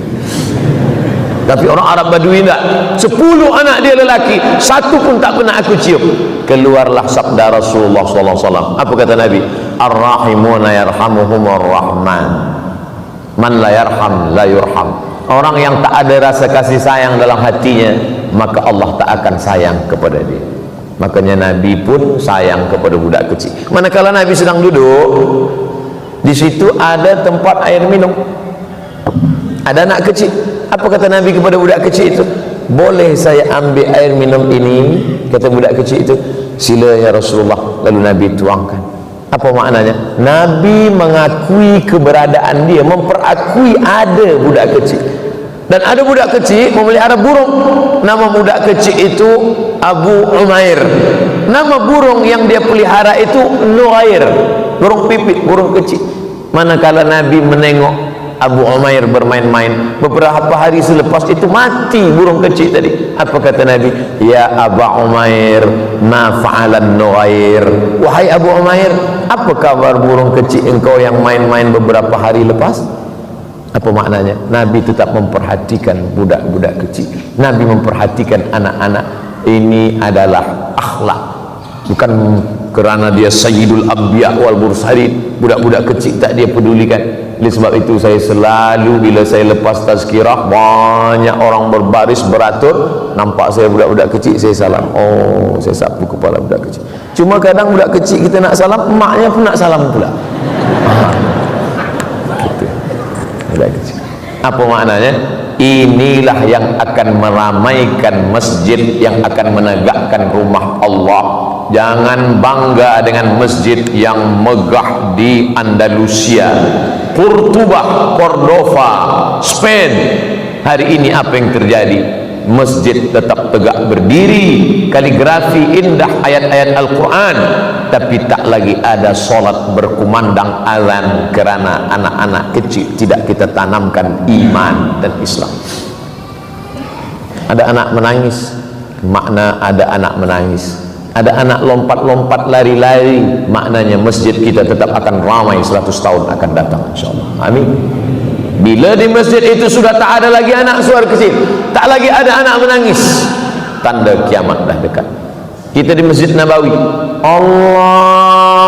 Tapi orang Arab Badui tak. 10 anak dia lelaki, satu pun tak pernah aku cium. Keluarlah sabda Rasulullah SAW. Apa kata Nabi? Ar-rahimuna yarhamuhumur rahman, man la yarham la yurham. Orang yang tak ada rasa kasih sayang dalam hatinya, maka Allah tak akan sayang kepada dia. Makanya Nabi pun sayang kepada budak kecil. Manakala Nabi sedang duduk, di situ ada tempat air minum, ada anak kecil. Apa kata Nabi kepada budak kecil itu? Boleh saya ambil air minum ini? Kata budak kecil itu. Sila ya Rasulullah. Lalu Nabi tuangkan. Apa maknanya? Nabi mengakui keberadaan dia, memperakui ada budak kecil. Dan ada budak kecil memelihara burung. Nama budak kecil itu Abu Umair. Nama burung yang dia pelihara itu Nuair, burung pipit, burung kecil. Manakala Nabi menengok Abu Umair bermain-main, beberapa hari selepas itu mati burung kecil tadi. Apa kata Nabi? Ya Abu Umair, ma fa'alan Nuair. Wahai Abu Umair, apa kabar burung kecil engkau yang main-main beberapa hari lepas? Apa maknanya? Nabi tetap memperhatikan budak-budak kecil. Nabi memperhatikan anak-anak. Ini adalah akhlak. Bukan kerana dia Sayyidul Anbiya wal Mursalin, budak-budak kecil tak dia pedulikan. Oleh sebab itu saya selalu bila saya lepas tazkirah, banyak orang berbaris beratur, nampak saya budak-budak kecil, saya salam. Oh, saya sapu kepala budak kecil. Cuma kadang budak kecil kita nak salam, emaknya pun nak salam pula. Gitu. Budak kecil. Apa maknanya? Inilah yang akan meramaikan masjid, yang akan menegakkan rumah Allah. Jangan bangga dengan masjid yang megah di Andalusia, Cordoba, Spain. Hari ini apa yang terjadi? Masjid tetap tegak berdiri, kaligrafi indah ayat-ayat Al-Quran, tapi tak lagi ada solat berkumandang azan kerana anak-anak kecil tidak kita tanamkan iman dan Islam. Ada anak menangis, makna ada anak menangis. Ada anak lompat-lompat lari-lari, maknanya masjid kita tetap akan ramai 100 tahun akan datang, insyaAllah. Amin. Bila di masjid itu sudah tak ada lagi anak suara kecil, tak lagi ada anak menangis, tanda kiamat dah dekat. Kita di Masjid Nabawi, Allahu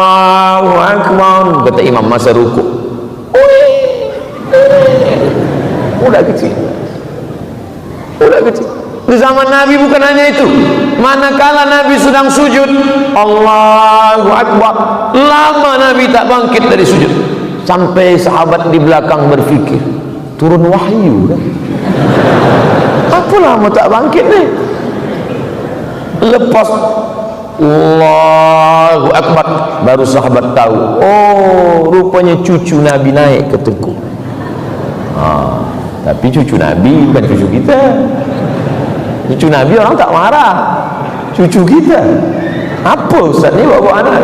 Akbar, kata imam masa rukuk, budak kecil. Di zaman Nabi bukan hanya itu. Manakala Nabi sedang sujud, Allahu Akbar, lama Nabi tak bangkit dari sujud, sampai sahabat di belakang berfikir, turun wahyu kan? Apa lama tak bangkit ni? Lepas Allahu Akbar, baru sahabat tahu, oh rupanya cucu Nabi naik ke tengkuk. Tapi cucu Nabi bukan cucu kita. Cucu Nabi orang tak marah, cucu kita. Apa Ustaz ni bawa anak?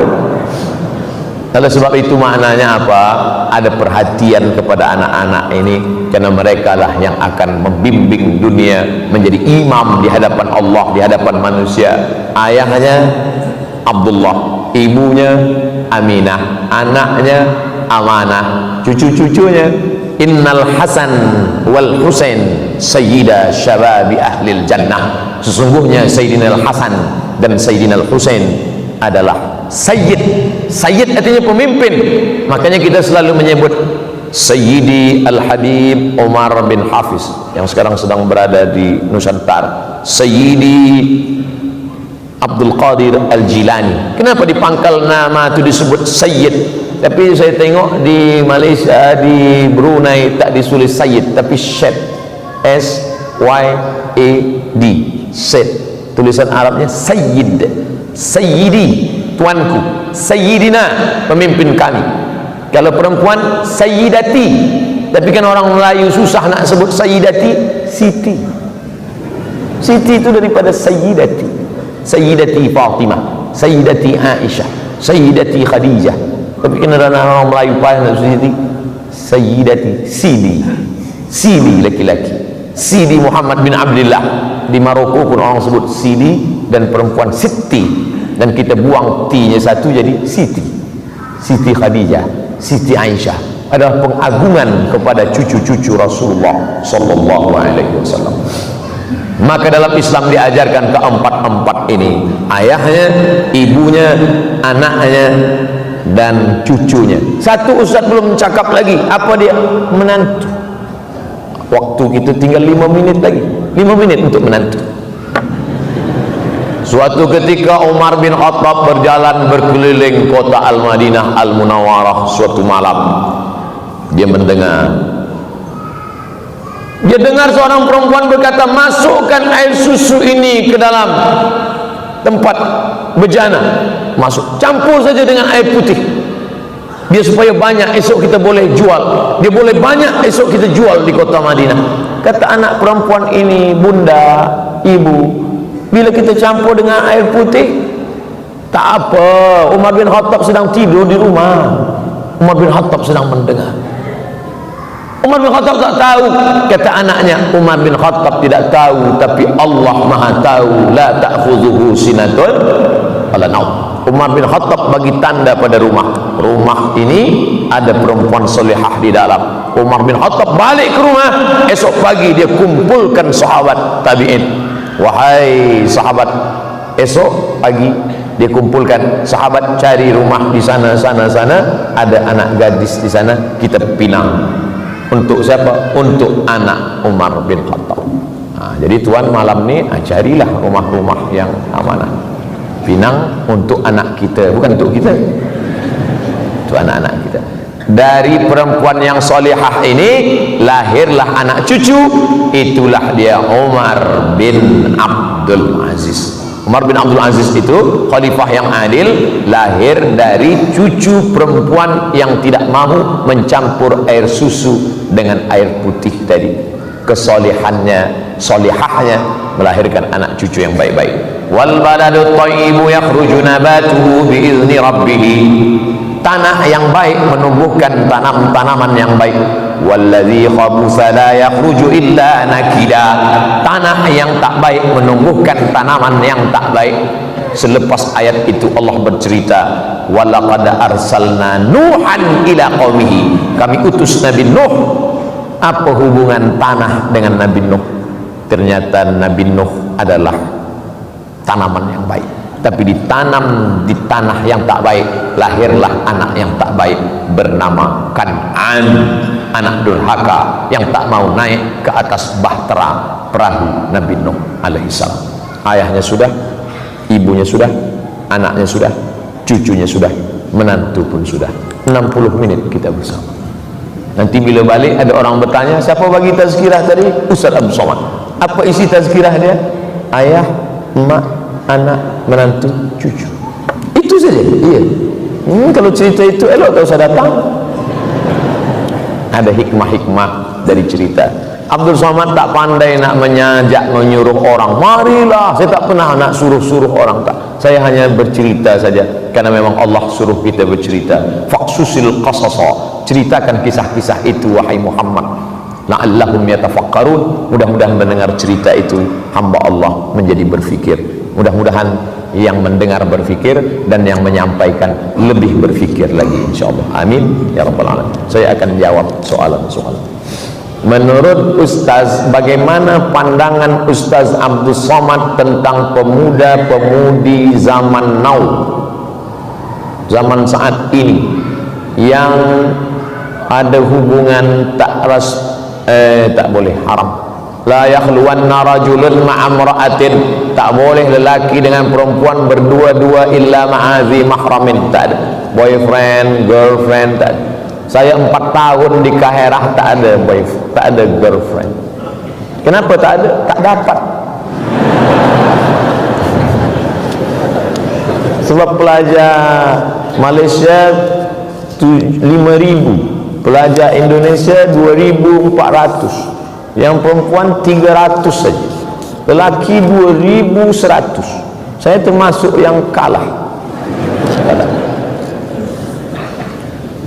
Kalau sebab itu maknanya apa? Ada perhatian kepada anak-anak ini, karena mereka lah yang akan membimbing dunia menjadi imam di hadapan Allah, di hadapan manusia. Ayahnya Abdullah, ibunya Aminah, anaknya Amanah, cucu-cucunya innal Hasan wal Husain sayyida syababi ahlil jannah. Sesungguhnya Sayyidina Al-Hasan dan Sayyidina Al-Husain adalah sayyid. Sayyid artinya pemimpin. Makanya kita selalu menyebut Sayyidi Al-Habib Umar bin Hafiz yang sekarang sedang berada di Nusantara, Sayyidi Abdul Qadir Al-Jilani. Kenapa di pangkal nama itu disebut Sayyid? Tapi saya tengok di Malaysia, di Brunei tak ditulis Sayyid tapi Syed, S-Y-A-D, Syed. Tulisan Arabnya Sayyid, Sayyidi, tuanku, Sayyidina, pemimpin kami. Kalau perempuan Sayyidati, tapi kan orang Melayu susah nak sebut Sayyidati, Siti. Siti itu daripada Sayyidati. Sayyidati Fatimah, Sayyidati Aisyah, Sayyidati Khadijah. Tapi kan orang Melayu payah nak Siti. Sayyidati, Sidi, Sidi laki-laki, Sidi Muhammad bin Abdullah. Di Maroko pun orang sebut Sidi, dan perempuan Siti, dan kita buang T-nya satu jadi Siti. Siti Khadijah, Siti Aisyah adalah pengagungan kepada cucu-cucu Rasulullah sallallahu alaihi wasallam. Maka dalam Islam diajarkan keempat-empat ini, ayahnya, ibunya, anaknya, dan cucunya. Satu ustaz belum cakap lagi, apa dia? Menantu. Waktu kita tinggal 5 menit lagi, 5 menit untuk menantu. Suatu ketika Umar bin Khattab berjalan berkeliling kota Al-Madinah Al-Munawwarah. Suatu malam dia mendengar, dia dengar seorang perempuan berkata, masukkan air susu ini ke dalam tempat bejana, masuk, campur saja dengan air putih, dia supaya banyak, esok kita boleh jual. Dia boleh banyak, esok kita jual di kota Madinah. Kata anak perempuan ini, bunda, ibu, bila kita campur dengan air putih, tak apa, Umar bin Khattab sedang tidur di rumah. Umar bin Khattab sedang mendengar. Umar bin Khattab tak tahu. Kata anaknya, Umar bin Khattab tidak tahu, tapi Allah Maha tahu. La ta'khudhuhu sinatun wala naum. Umar bin Khattab bagi tanda pada rumah. Rumah ini ada perempuan solehah di dalam. Umar bin Khattab balik ke rumah. Esok pagi dia kumpulkan sahabat tabi'in. Wahai sahabat, esok pagi dia kumpulkan sahabat, cari rumah di sana, ada anak gadis di sana, kita pinang. Untuk siapa? Untuk anak Umar bin Khattab. Jadi tuan malam ni carilah rumah-rumah yang amanah, pinang untuk anak kita, bukan untuk kita, untuk anak-anak kita. Dari perempuan yang solehah ini lahirlah anak cucu. Itulah dia Umar bin Abdul Aziz. Umar bin Abdul Aziz itu khalifah yang adil, lahir dari cucu perempuan yang tidak mahu mencampur air susu dengan air putih tadi. Kesolehannya, solehahnya melahirkan anak cucu yang baik-baik. Wal baladu thayyibu yakhruju nabatuhu biizni rabbih. Tanah yang baik menumbuhkan tanaman yang baik. Walladzi khabutha la yakhruju illa nakida. Tanah yang tak baik menumbuhkan tanaman yang tak baik. Selepas ayat itu Allah bercerita, walaqad arsalna nuhan ila qaumihi. Kami utus Nabi Nuh. Apa hubungan tanah dengan Nabi Nuh? Ternyata Nabi Nuh adalah tanaman yang baik, tapi ditanam di tanah yang tak baik, lahirlah anak yang tak baik bernama Kan'an, anak durhaka yang tak mau naik ke atas bahtera perahu Nabi Nuh alaihissalam. Ayahnya sudah, ibunya sudah, anaknya sudah, cucunya sudah, menantu pun sudah. 60 menit kita bersama. Nanti bila balik ada orang bertanya, siapa bagi tazkirah tadi? Ustaz Abdul Somad. Apa isi tazkirah dia? Ayah, emak, anak, menantu, cucu. Itu saja. Iya. Kalau cerita itu elok tak usah datang. Ada hikmah-hikmah dari cerita. Abdul Somad tak pandai nak menyajak, menyuruh orang, marilah. Saya tak pernah nak suruh-suruh orang, tak. Saya hanya bercerita saja, karena memang Allah suruh kita bercerita. Faqsusil qasasa, ceritakan kisah-kisah itu wahai Muhammad, la'allahum yatafakkarun. Mudah-mudahan mendengar cerita itu hamba Allah menjadi berfikir. Mudah-mudahan yang mendengar berfikir dan yang menyampaikan lebih berfikir lagi, insyaallah. Amin ya rabbal alamin. Saya akan jawab soalan-soalan. Menurut Ustaz, bagaimana pandangan Ustaz Abdul Somad tentang pemuda-pemudi zaman now, zaman saat ini, yang ada hubungan tak boleh, haram. La yakhluwanna rajulun ma'amra'atin, tak boleh lelaki dengan perempuan berdua-dua illa ma'azi mahramin, tak ada boyfriend, girlfriend, tak ada. Saya 4 tahun di Kaherah tak ada boyfriend, tak ada girlfriend. Kenapa tak ada? Tak dapat. Sebab pelajar Malaysia 5,000, pelajar Indonesia 2,400, yang perempuan 300 saja, lelaki 2,100. Saya termasuk yang kalah.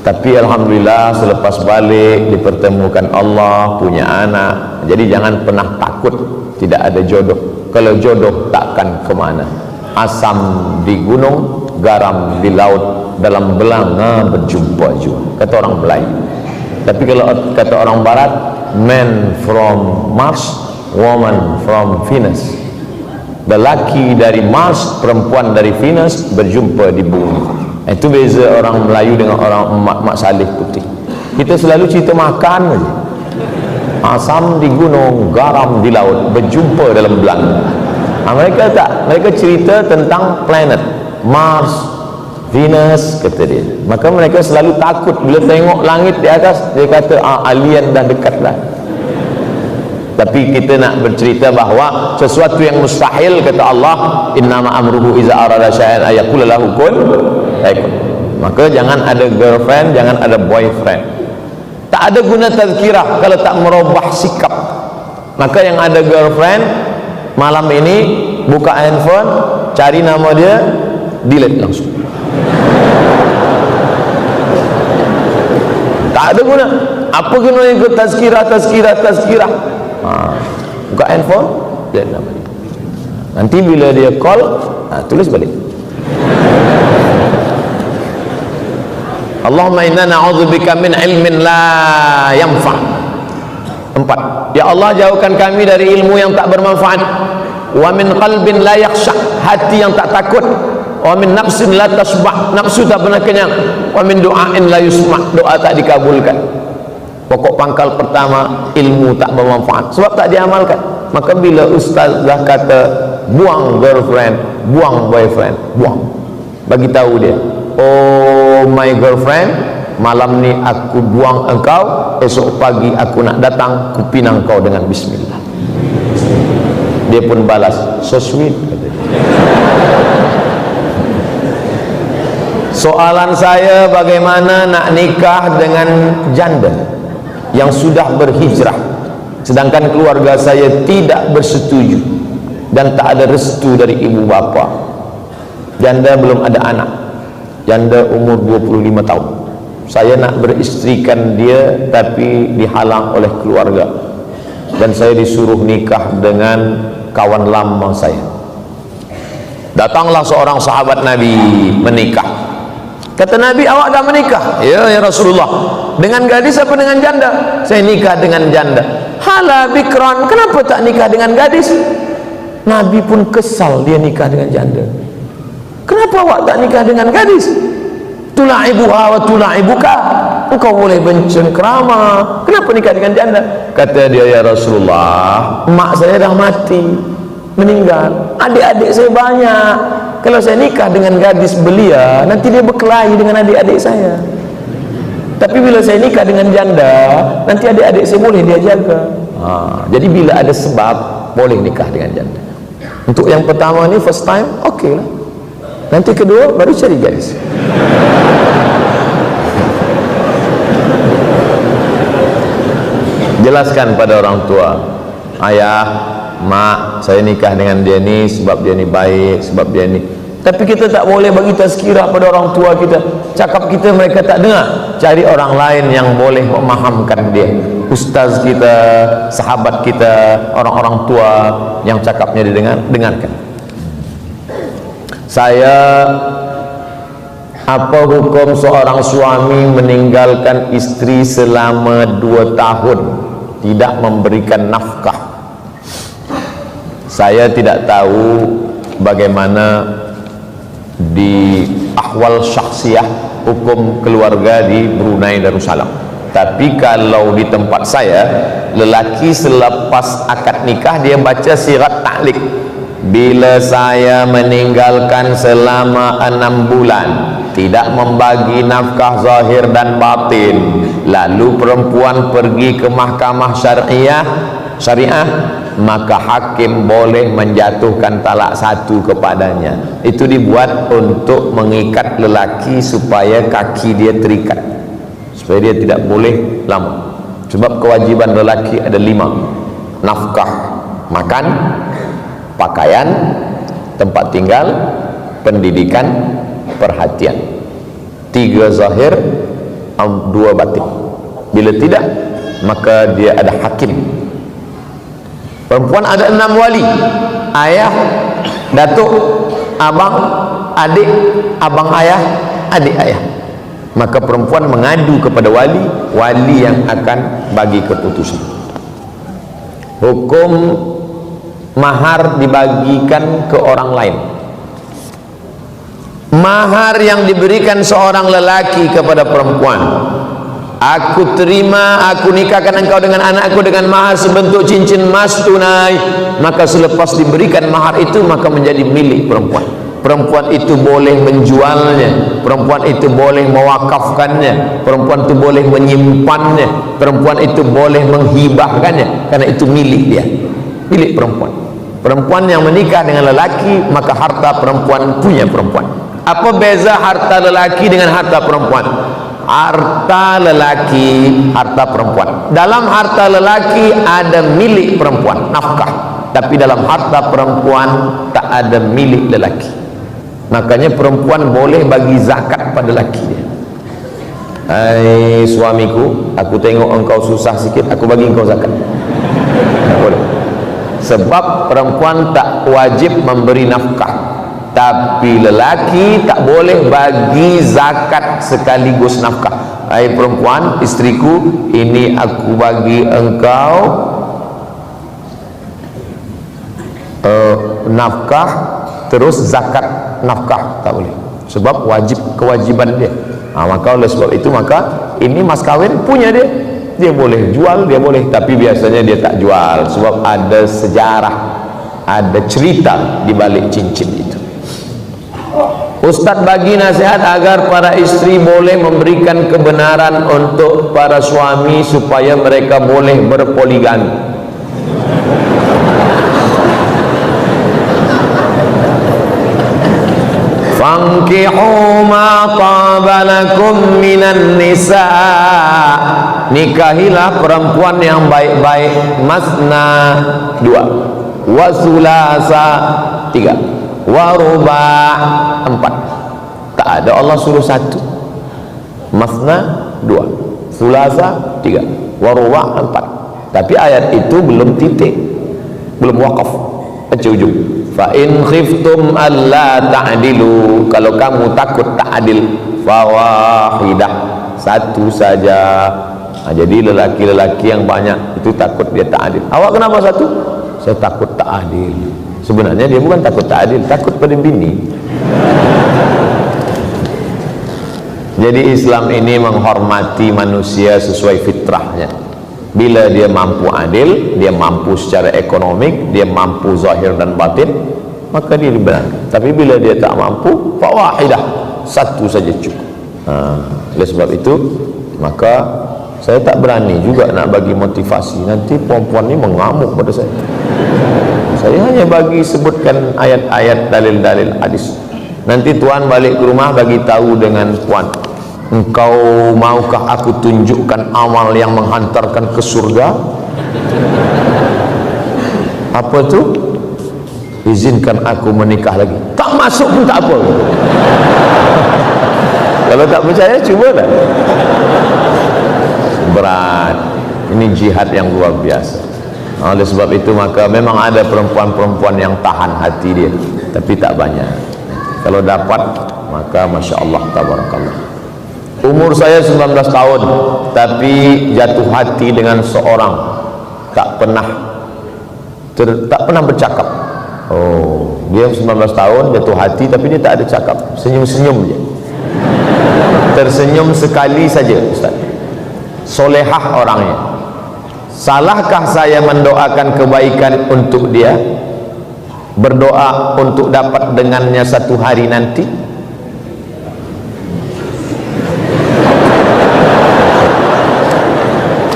Tapi alhamdulillah selepas balik dipertemukan Allah, punya anak. Jadi jangan pernah takut tidak ada jodoh. Kalau jodoh takkan kemana. Asam di gunung, garam di laut, dalam belanga berjumpa jua, kata orang Melayu. Tapi kalau kata orang Barat, man from Mars, woman from Venus. Lelaki dari Mars, perempuan dari Venus berjumpa di bumi. Itu beza orang Melayu dengan orang Mak Saleh Putih. Kita selalu cerita makan saja. Asam di gunung, garam di laut, berjumpa dalam belanga. Mereka tak, mereka cerita tentang planet Mars, Venus, kata dia. Maka mereka selalu takut bila tengok langit di atas, dia kata alien dah dekat dah. Tapi kita nak bercerita bahawa sesuatu yang mustahil, kata Allah, innama amruhu iza arada syai'an ayaqula lahu kun fayakun. Maka jangan ada girlfriend, jangan ada boyfriend. Tak ada guna tazkirah kalau tak merubah sikap. Maka yang ada girlfriend, malam ini buka handphone, cari nama dia, delete langsung. Tak ada guna. Apa guna ikut tazkirah? Buka handphone, lihat nama dia. Nanti bila dia call, tulis balik. Allahumma inna na'udzubika min ilmin la yanfa'. 4. Ya Allah, jauhkan kami dari ilmu yang tak bermanfaat. Wa min qalbin la yakhsha', hati yang tak takut. Wa min nafsin la tasbah, nafsu tak pernah kenyang. Wa min du'ain la yusma', doa tak dikabulkan. Pokok pangkal pertama, ilmu tak bermanfaat sebab tak diamalkan. Maka bila ustaz dah kata buang girlfriend, buang boyfriend, buang, bagi tahu dia, oh my girlfriend, malam ni aku buang engkau, esok pagi aku nak datang, ku pinang kau dengan bismillah. Dia pun balas, so sweet, kata dia. Soalan saya, bagaimana nak nikah dengan janda yang sudah berhijrah, sedangkan keluarga saya tidak bersetuju dan tak ada restu dari ibu bapa. Janda belum ada anak, janda umur 25 tahun. Saya nak beristrikan dia tapi dihalang oleh keluarga, dan saya disuruh nikah dengan kawan lama saya. Datanglah seorang sahabat Nabi menikah. Kata Nabi, awak dah menikah? Ya Rasulullah. Dengan gadis apa dengan janda? Saya nikah dengan janda. Hala bikran, kenapa tak nikah dengan gadis? Nabi pun kesal dia nikah dengan janda. Kenapa awak tak nikah dengan gadis? Tula'ibuha wa tula'ibuka, engkau boleh bencengkrama, kenapa nikah dengan janda? Kata dia, ya Rasulullah, mak saya dah mati, meninggal, adik-adik saya banyak. Kalau saya nikah dengan gadis belia, nanti dia berkelahi dengan adik-adik saya. Tapi bila saya nikah dengan janda, nanti adik-adik saya boleh dia jaga. Jadi bila ada sebab, boleh nikah dengan janda. Untuk yang pertama ni first time, okey lah. Nanti kedua baru cari gadis. Jelaskan pada orang tua, ayah, mak, saya nikah dengan dia ni sebab dia ni baik, sebab dia ni. Tapi kita tak boleh bagi tazkirah pada orang tua kita. Cakap kita mereka tak dengar. Cari orang lain yang boleh memahamkan dia. Ustaz kita, sahabat kita, orang-orang tua yang cakapnya didengar, dengarkan. Saya, apa hukum seorang suami meninggalkan istri selama 2 tahun tidak memberikan nafkah? Saya tidak tahu bagaimana di ahwal syakhsiyah hukum keluarga di Brunei Darussalam. Tapi kalau di tempat saya, lelaki selepas akad nikah dia baca sirat ta'liq. Bila saya meninggalkan selama 6 bulan, tidak membagi nafkah zahir dan batin, lalu perempuan pergi ke mahkamah syariah, maka hakim boleh menjatuhkan talak 1 kepadanya. Itu dibuat untuk mengikat lelaki supaya kaki dia terikat, supaya dia tidak boleh lama. Sebab kewajiban lelaki ada 5: nafkah makan, pakaian, tempat tinggal, pendidikan, perhatian. 3 zahir, 2 batin. Bila tidak, maka dia ada hakim. Perempuan ada 6 wali: ayah, datuk, abang, adik, abang ayah, adik ayah. Maka perempuan mengadu kepada wali, wali yang akan bagi keputusan. Hukum mahar dibagikan ke orang lain. Mahar yang diberikan seorang lelaki kepada perempuan: aku terima, aku nikahkan engkau dengan anakku dengan mahar sebentuk cincin emas tunai. Maka selepas diberikan mahar itu, maka menjadi milik perempuan. Perempuan itu boleh menjualnya, perempuan itu boleh mewakafkannya, perempuan itu boleh menyimpannya, perempuan itu boleh menghibahkannya, karena itu milik dia, milik perempuan. Perempuan yang menikah dengan lelaki, maka harta perempuan punya perempuan. Apa beza harta lelaki dengan harta perempuan? Harta lelaki, harta perempuan. Dalam harta lelaki ada milik perempuan, nafkah. Tapi dalam harta perempuan tak ada milik lelaki. Makanya perempuan boleh bagi zakat pada lelaki dia. Hai suamiku, aku tengok engkau susah sikit, aku bagi engkau zakat. Tak boleh. Sebab perempuan tak wajib memberi nafkah, tapi lelaki tak boleh bagi zakat sekaligus nafkah. Hai perempuan, istriku, ini aku bagi engkau nafkah terus zakat nafkah, tak boleh. Sebab kewajiban dia. Maka oleh sebab itu, maka ini mas kawin punya dia. Dia boleh jual, dia boleh, tapi biasanya dia tak jual sebab ada sejarah, ada cerita di balik cincin itu. Ustaz bagi nasihat agar para istri boleh memberikan kebenaran untuk para suami supaya mereka boleh berpoligami. Fankihu ma taba lakum minan nisa, nikahilah perempuan yang baik-baik. Masna 2, wa sulasa 3, wa ruba' 4. Tak ada Allah suruh 1. Masna 2, sulasa 3, wa ruba' 4. Tapi ayat itu belum titik, belum wakaf, ujung. Fa in khiftum alla ta'dilu, kalau kamu takut tak adil, fawahidah, 1 saja. Jadi lelaki-lelaki yang banyak itu takut dia tak adil. Awak kenapa 1? Saya takut tak adil. Sebenarnya dia bukan takut tak adil, takut pada bini. Jadi Islam ini menghormati manusia sesuai fitrahnya. Bila dia mampu adil, dia mampu secara ekonomik, dia mampu zahir dan batin, maka dia dibenarkan. Tapi bila dia tak mampu, fawahidah, 1 saja cukup. Oleh sebab itu, maka saya tak berani juga nak bagi motivasi. Nanti perempuan ni mengamuk pada saya. Saya hanya bagi sebutkan ayat-ayat, dalil-dalil hadis. Nanti tuan balik ke rumah bagi tahu dengan puan, engkau maukah aku tunjukkan amal yang menghantarkan ke surga? Apa tu? Izinkan aku menikah lagi. Tak masuk pun tak apa. Kalau tak percaya, cubalah. Berat. Ini jihad yang luar biasa. Oleh sebab itu, maka memang ada perempuan-perempuan yang tahan hati dia, tapi tak banyak. Kalau dapat maka Masya Allah, tabarakallah. Umur saya 19 tahun, tapi jatuh hati dengan seorang, tak pernah bercakap. Oh, dia 19 tahun jatuh hati, tapi dia tak ada cakap, senyum-senyum je, tersenyum sekali saja. Ustaz, solehah orangnya. Salahkah saya mendoakan kebaikan untuk dia, berdoa untuk dapat dengannya satu hari nanti?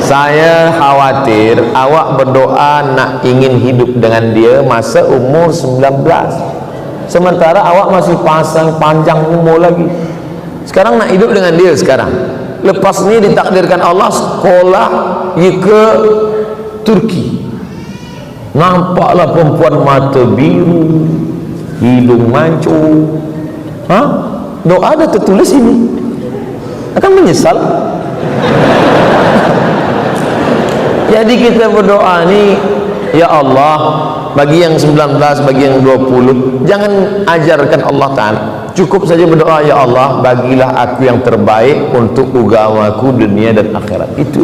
Saya khawatir awak berdoa nak ingin hidup dengan dia masa umur 19, sementara awak masih panjang umur lagi. Sekarang nak hidup dengan dia sekarang, lepas ni ditakdirkan Allah sekolah pergi ke Turki, nampaklah perempuan mata biru, hidung mancung. Doa ada tertulis ini, akan menyesal. Jadi kita berdoa ni, ya Allah, bagi yang 19, bagi yang 20, jangan ajarkan Allah Ta'ala, cukup saja berdoa, ya Allah, bagilah aku yang terbaik untuk agamaku dunia dan akhirat. Itu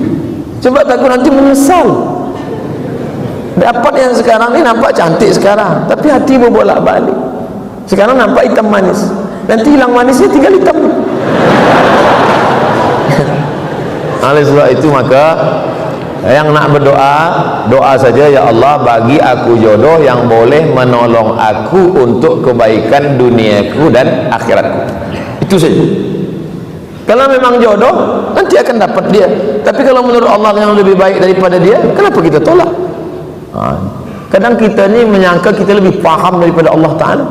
sebab takut nanti menyesal. Dapat yang sekarang ni nampak cantik sekarang, tapi hati berbolak balik. Sekarang nampak hitam manis, nanti hilang manisnya tinggal hitam. Oleh sebab itu maka yang nak berdoa, doa saja, ya Allah, bagi aku jodoh yang boleh menolong aku untuk kebaikan duniaku dan akhiratku. Itu saja. Kalau memang jodoh, nanti akan dapat dia. Tapi kalau menurut Allah yang lebih baik daripada dia, kenapa kita tolak? Kadang kita ni menyangka kita lebih faham daripada Allah Ta'ala.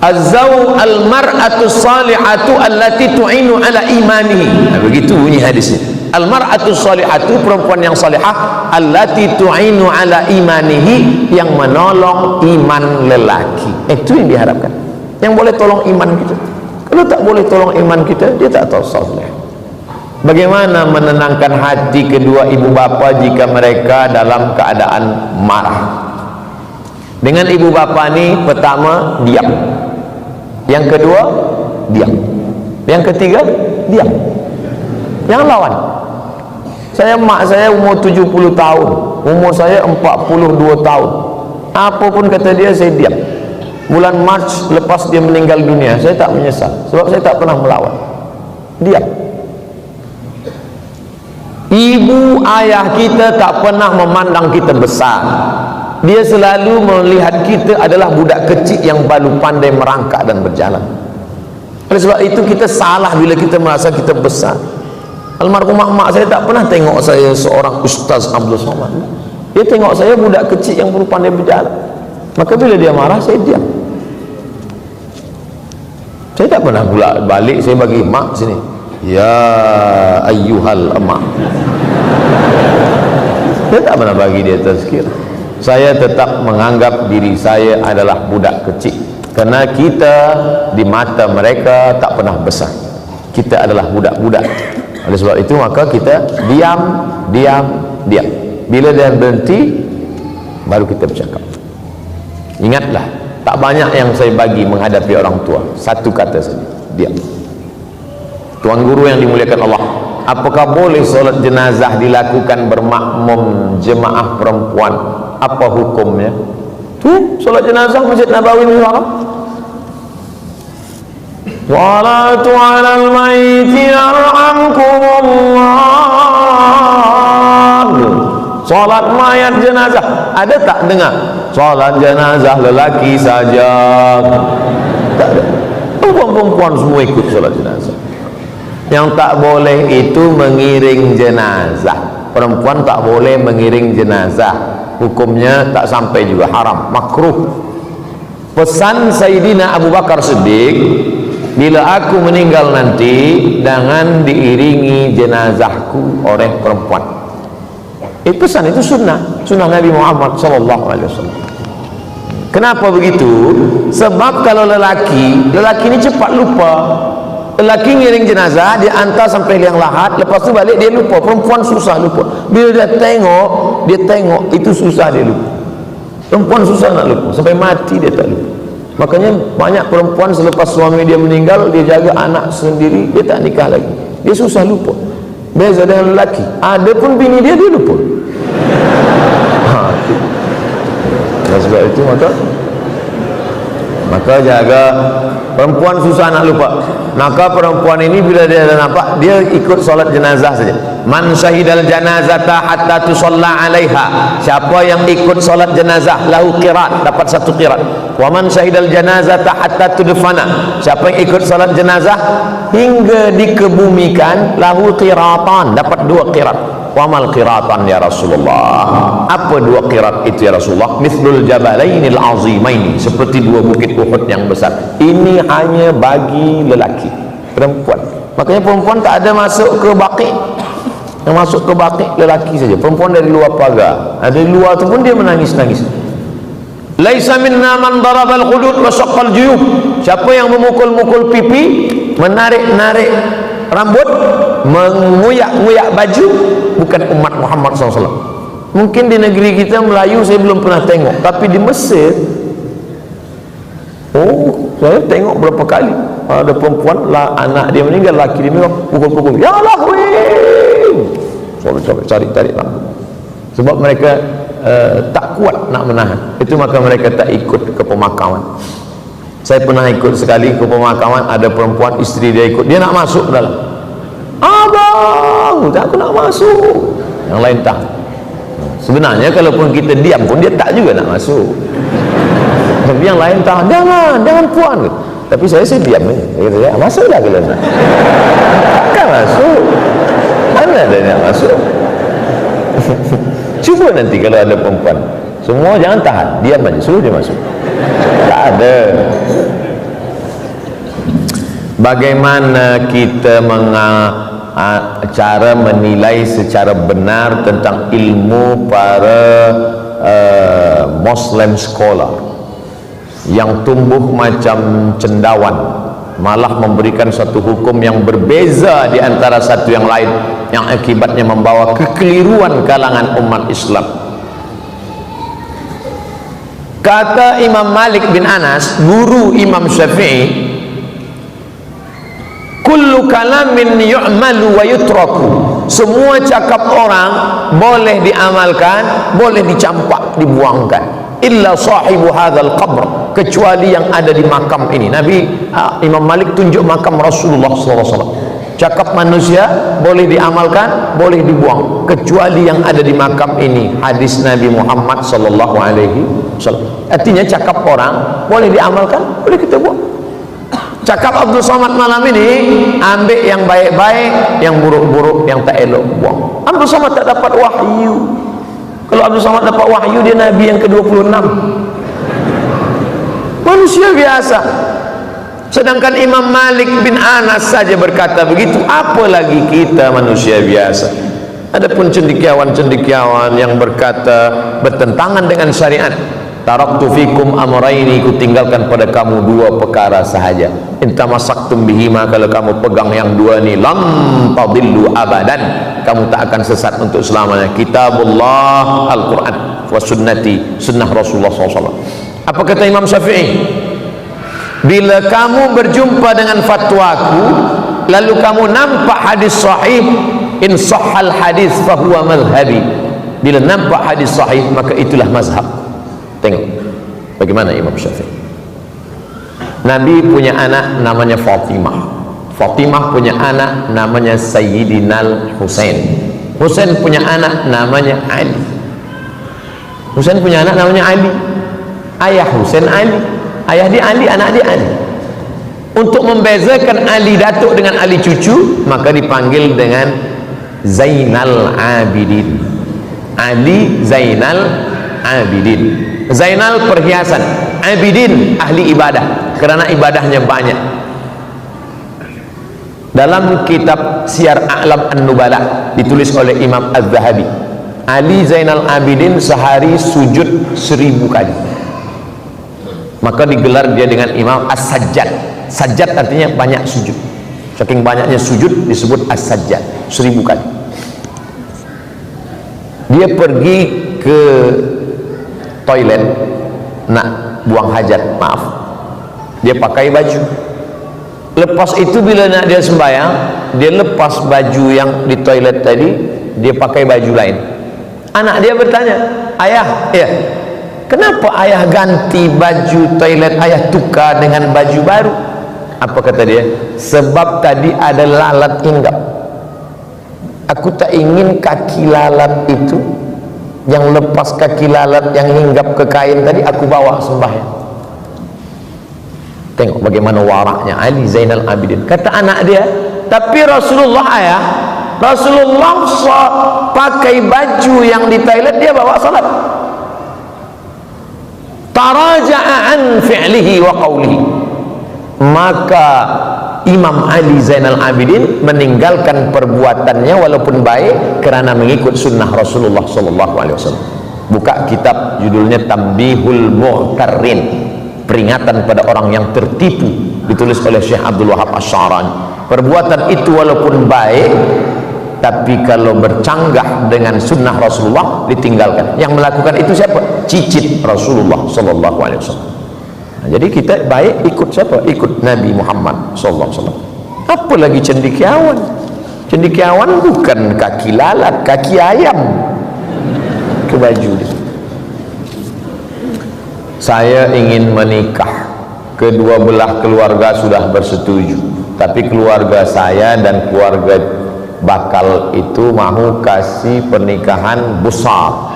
Az-zaw al-mar'atu salihatu allati tu'inu ala imanihi. Begitu bunyi hadisnya. Al-mar'atu salihatu, perempuan yang salihah, allati tu'inu ala imanihi, yang menolong iman lelaki. Itu yang diharapkan, yang boleh tolong iman kita. Kalau tak boleh tolong iman kita, dia tak tahu salih. Bagaimana menenangkan hati kedua ibu bapa jika mereka dalam keadaan marah? Dengan ibu bapa ni, pertama diam, yang kedua diam, yang ketiga diam, yang lawan. Mak saya umur 70 tahun, umur saya 42 tahun. Apa pun kata dia, saya diam. Bulan Mac lepas dia meninggal dunia, saya tak menyesal, sebab saya tak pernah melawan. Diam. Ibu ayah kita tak pernah memandang kita besar. Dia selalu melihat kita adalah budak kecil yang baru pandai merangkak dan berjalan. Oleh sebab itu kita salah bila kita merasa kita besar. Almarhumah mak saya tak pernah tengok saya seorang Ustaz Abdul Somad. Dia tengok saya budak kecil yang baru pandai berjalan. Maka bila dia marah, saya diam. Saya tak pernah balik, saya bagi mak sini, ya ayyuhal emak. Saya tak pernah bagi dia tazkir. Saya tetap menganggap diri saya adalah budak kecil, kerana kita di mata mereka tak pernah besar. Kita adalah budak-budak. Oleh sebab itu maka kita diam. Bila dia berhenti, baru kita bercakap. Ingatlah, tak banyak yang saya bagi menghadapi orang tua, satu kata saja, diam. Tuan guru yang dimuliakan Allah, apakah boleh solat jenazah dilakukan bermakmum jemaah perempuan? Apa hukumnya? Solat jenazah Masjid Nabawi Muharram. Salatu alal maiti yarhamkumullah. Salat mayat jenazah, ada tak dengar? Salat jenazah lelaki saja, tak ada. Perempuan semua ikut salat jenazah. Yang tak boleh itu mengiring jenazah. Perempuan tak boleh mengiring jenazah, hukumnya tak sampai juga, haram, makruh. Pesan Sayyidina Abu Bakar Siddiq, bila aku meninggal nanti, jangan diiringi jenazahku oleh perempuan. Pesan itu sunnah Nabi Muhammad SAW. Kenapa begitu? Sebab kalau lelaki ini cepat lupa. Lelaki ngiring jenazah, dia hantar sampai liang lahat, lepas tu balik dia lupa. Perempuan susah lupa. Bila dia tengok itu susah dia lupa. Perempuan susah nak lupa, sampai mati dia tak lupa. Makanya banyak perempuan selepas suami dia meninggal, dia jaga anak sendiri, dia tak nikah lagi, dia susah lupa. Beza dengan lelaki, ada pun bini dia lupa. Dan sebab itu maka jaga. Perempuan susah nak lupa. Maka perempuan ini bila dia dah nampak, dia ikut solat jenazah saja. Man syahidal janazata hatta tusalla alaiha, siapa yang ikut solat jenazah lahu qirat, dapat satu qirat. Wa man syahidal janazata hatta tudfana, siapa yang ikut solat jenazah hingga dikebumikan lahu qiratan, dapat dua qirat. Wa mal qiratan ya Rasulullah, apa dua qirat itu ya Rasulullah? Mithlul jabalainil azimaini, seperti dua bukit Uhud yang besar. Ini hanya bagi lelaki. Perempuan, makanya perempuan tak ada masuk ke baqi. Yang masuk ke baqi lelaki saja. Perempuan dari luar pagar, dari luar tu pun dia menangis-nangis. Laisa minna man darabal khudud wa shaqqal juyub, siapa yang memukul-mukul pipi, menarik-narik rambut, menguyak-nguyak baju, bukan umat Muhammad SAW. Mungkin di negeri kita Melayu saya belum pernah tengok, tapi di Mesir, saya tengok berapa kali ada perempuan lah, anak dia meninggal, laki dia meninggal, pukul-pukul, ya Allah weh, sobek-sobek, tarik rambut. Sebab mereka tak kuat nak menahan itu, maka mereka tak ikut ke pemakaman. Saya pernah ikut sekali ke pemakaman, ada perempuan, isteri dia ikut, dia nak masuk dalam. Abang, aku nak masuk. Yang lain tak. Sebenarnya kalaupun kita diam pun dia tak juga nak masuk. Tapi yang lain tak, jangan puan. Tapi saya diam aja. Saya kata, masuklah kalau nak. Takkan masuk. Mana ada nak masuk? Cuba nanti kalau ada perempuan, semua jangan tahan, diam aja, suruh dia masuk. Tak ada. Bagaimana kita cara menilai secara benar tentang ilmu para Muslim scholar yang tumbuh macam cendawan, malah memberikan satu hukum yang berbeza di antara satu yang lain, yang akibatnya membawa kekeliruan kalangan umat Islam. Kata Imam Malik bin Anas, guru Imam Syafi'i, kullu kalamin yu'malu wa yutraku, semua cakap orang boleh diamalkan, boleh dicampak, dibuangkan, illa sahibu hadzal qabr, kecuali yang ada di makam ini. Imam Malik tunjuk makam Rasulullah SAW. Cakap manusia boleh diamalkan, boleh dibuang, kecuali yang ada di makam ini. Hadis Nabi Muhammad SAW. Artinya cakap orang boleh diamalkan, boleh kita buang. Cakap Abdul Somad malam ini, ambil yang baik-baik, yang buruk-buruk, yang tak elok, buang. Abdul Somad tak dapat wahyu. Kalau Abdul Somad dapat wahyu, dia Nabi yang ke-26. Manusia biasa. Sedangkan Imam Malik bin Anas saja berkata begitu, apalagi kita manusia biasa. Adapun cendekiawan-cendekiawan yang berkata bertentangan dengan syariat, taraktu fikum amraini, ku tinggalkan pada kamu dua perkara sahaja. In tamassaktum bihima, kalau kamu pegang yang dua ni, lam tadillu abadan, kamu tak akan sesat untuk selamanya. Kitabullah, Al-Quran, wa sunnati, sunnah Rasulullah SAW. Apa kata Imam Syafi'i? Bila kamu berjumpa dengan fatwaku, lalu kamu nampak hadis sahih, in sahhal hadis fahuwa madhhabi, bila nampak hadis sahih maka itulah mazhab. Tengok bagaimana Imam Syafi'i. Nabi punya anak namanya Fatimah, Fatimah punya anak namanya Sayyidina Husain, Husain punya anak namanya Ali, Husain punya anak namanya Ali. Ayah Husain Ali, ayah dia Ali, anak dia Ali. Untuk membezakan Ali datuk dengan Ali cucu, maka dipanggil dengan Zainal Abidin. Ali Zainal Abidin. Zainal perhiasan, Abidin ahli ibadah, kerana ibadahnya banyak. Dalam kitab Syiar A'lam An-Nubala ditulis oleh Imam Az-Zahabi, Ali Zainal Abidin sehari sujud 1000 kali. Maka digelar dia dengan Imam As-Sajjad. Sajjad artinya banyak sujud. Saking banyaknya sujud disebut As-Sajjad, 1000 kali. Dia pergi ke toilet nak buang hajat, maaf, dia pakai baju. Lepas itu bila nak dia sembahyang, dia lepas baju yang di toilet tadi, dia pakai baju lain. Anak dia bertanya, ayah, ya, kenapa ayah ganti baju toilet, ayah tukar dengan baju baru? Apa kata dia? Sebab tadi ada lalat hinggap. Aku tak ingin kaki lalat itu, yang lepas kaki lalat yang hinggap ke kain tadi, aku bawa sembahyang. Tengok bagaimana waraknya Ali Zainal Abidin. Kata anak dia, tapi Rasulullah ayah, Rasulullah pakai baju yang di toilet, dia bawa salat. Taraja'a an fi'lihi wa qawlihi. Maka Imam Ali Zainal Abidin meninggalkan perbuatannya walaupun baik kerana mengikut sunnah Rasulullah SAW. Buka kitab judulnya Tambihul Mughtarrin, peringatan pada orang yang tertipu, ditulis oleh Syekh Abdul Wahab Asy'arani. Perbuatan itu walaupun baik, tapi kalau bercanggah dengan sunnah Rasulullah ditinggalkan. Yang melakukan itu siapa? Cicit Rasulullah SAW. Nah, jadi kita baik ikut siapa? Ikut Nabi Muhammad SAW. Apa lagi cendekiawan? Cendekiawan bukan kaki lalat, kaki ayam ke baju dia. Saya ingin menikah, kedua belah keluarga sudah bersetuju, tapi keluarga saya dan keluarga bakal itu mahu kasih pernikahan besar.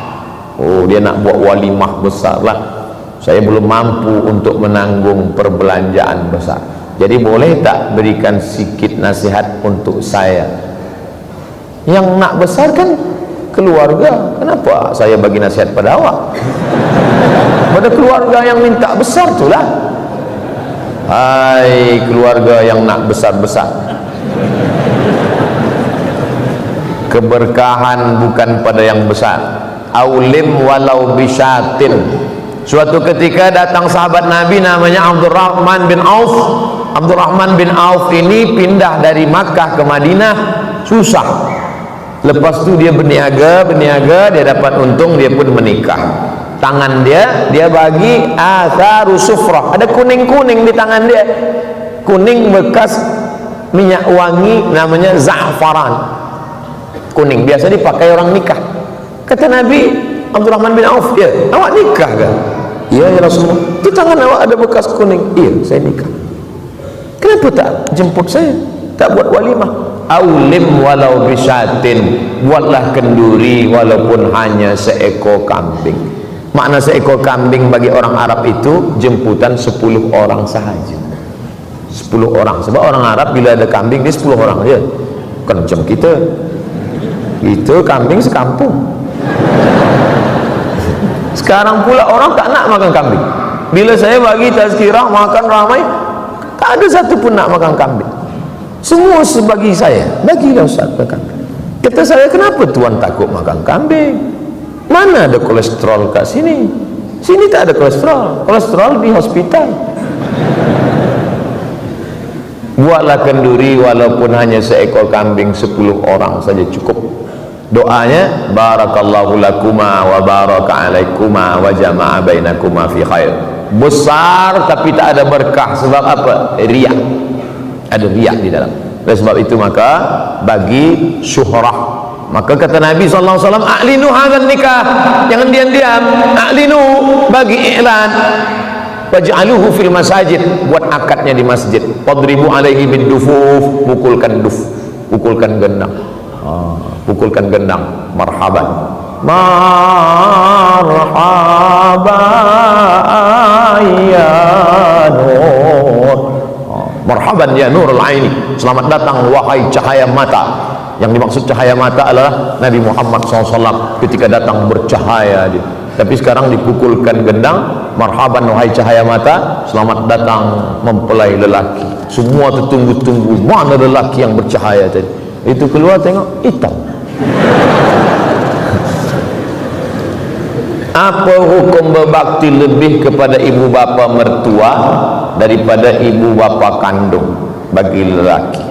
Oh, dia nak buat walimah besar lah. Saya belum mampu untuk menanggung perbelanjaan besar. Jadi boleh tak berikan sikit nasihat untuk saya? Yang nak besar kan keluarga. Kenapa saya bagi nasihat pada awak? Pada keluarga yang minta besar itulah. Hai keluarga yang nak besar-besar, keberkahan bukan pada yang besar. Aulim walau bisyatin. Suatu ketika datang sahabat Nabi namanya Abdurrahman bin Auf. Abdurrahman bin Auf ini pindah dari Makkah ke Madinah, susah. Lepas itu dia berniaga, dia dapat untung, dia pun menikah. Tangan dia bagi atharu sufrah, ada kuning-kuning di tangan dia, kuning bekas minyak wangi namanya za'faran, kuning, biasa dipakai orang nikah. Kata Nabi, Abdurrahman bin Auf, ya, awak nikah kan? Iya ya Rasulullah, di tangan awak ada bekas kuning. Iya, saya nikah. Kenapa tak jemput saya, tak buat walimah? Aulim walau bisyatin, buatlah kenduri walaupun hanya seekor kambing. Makna seekor kambing bagi orang Arab itu jemputan 10 orang sahaja. 10 orang, sebab orang Arab bila ada kambing dia 10 orang aja. Bukan macam kita, itu kambing sekampung. Sekarang pula orang tak nak makan kambing. Bila saya bagi tazkirah makan ramai, tak ada satu pun nak makan kambing. Semua sebagi saya, bagilah Ustaz makan kambing. Kata saya, kenapa tuan takut makan kambing? Mana ada kolesterol kat sini? Sini tak ada kolesterol. Kolesterol di hospital. Buatlah kenduri walaupun hanya seekor kambing, 10 orang saja cukup. Doanya, barakallahu lakuma wa baraka alaikuma wa jama'a bainakuma fi khair. Besar tapi tak ada berkah. Sebab apa? Riak. Ada riak di dalam. Oleh sebab itu maka bagi syuhrah. Maka kata Nabi SAW, a'linu hadzal nikah, jangan diam-diam, a'linu, bagi iklan, waj'aluhu fil masajid, buat akadnya di masjid, wadribu alaihi bidufuf, pukulkan duf, pukulkan gendang. Pukulkan gendang, marhaban, marhaban ya nur, marhaban ya nurul aini, selamat datang wahai cahaya mata. Yang dimaksud cahaya mata adalah Nabi Muhammad SAW ketika datang bercahaya dia. Tapi sekarang dipukulkan gendang, marhaban wahai cahaya mata, selamat datang mempelai lelaki. Semua tertunggu-tunggu, mana lelaki yang bercahaya tadi. Itu keluar tengok hitam. Apa hukum berbakti lebih kepada ibu bapa mertua daripada ibu bapa kandung bagi lelaki?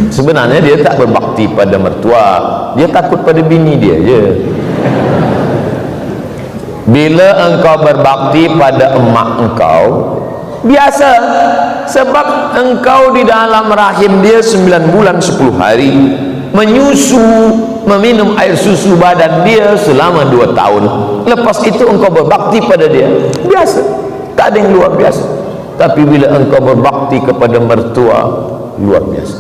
Sebenarnya dia tak berbakti pada mertua, dia takut pada bini dia je. Bila engkau berbakti pada emak engkau, biasa, sebab engkau di dalam rahim dia 9 bulan 10 hari, menyusu, meminum air susu badan dia selama 2 tahun. Lepas itu engkau berbakti pada dia, biasa, tak ada yang luar biasa. Tapi bila engkau berbakti kepada mertua, luar biasa.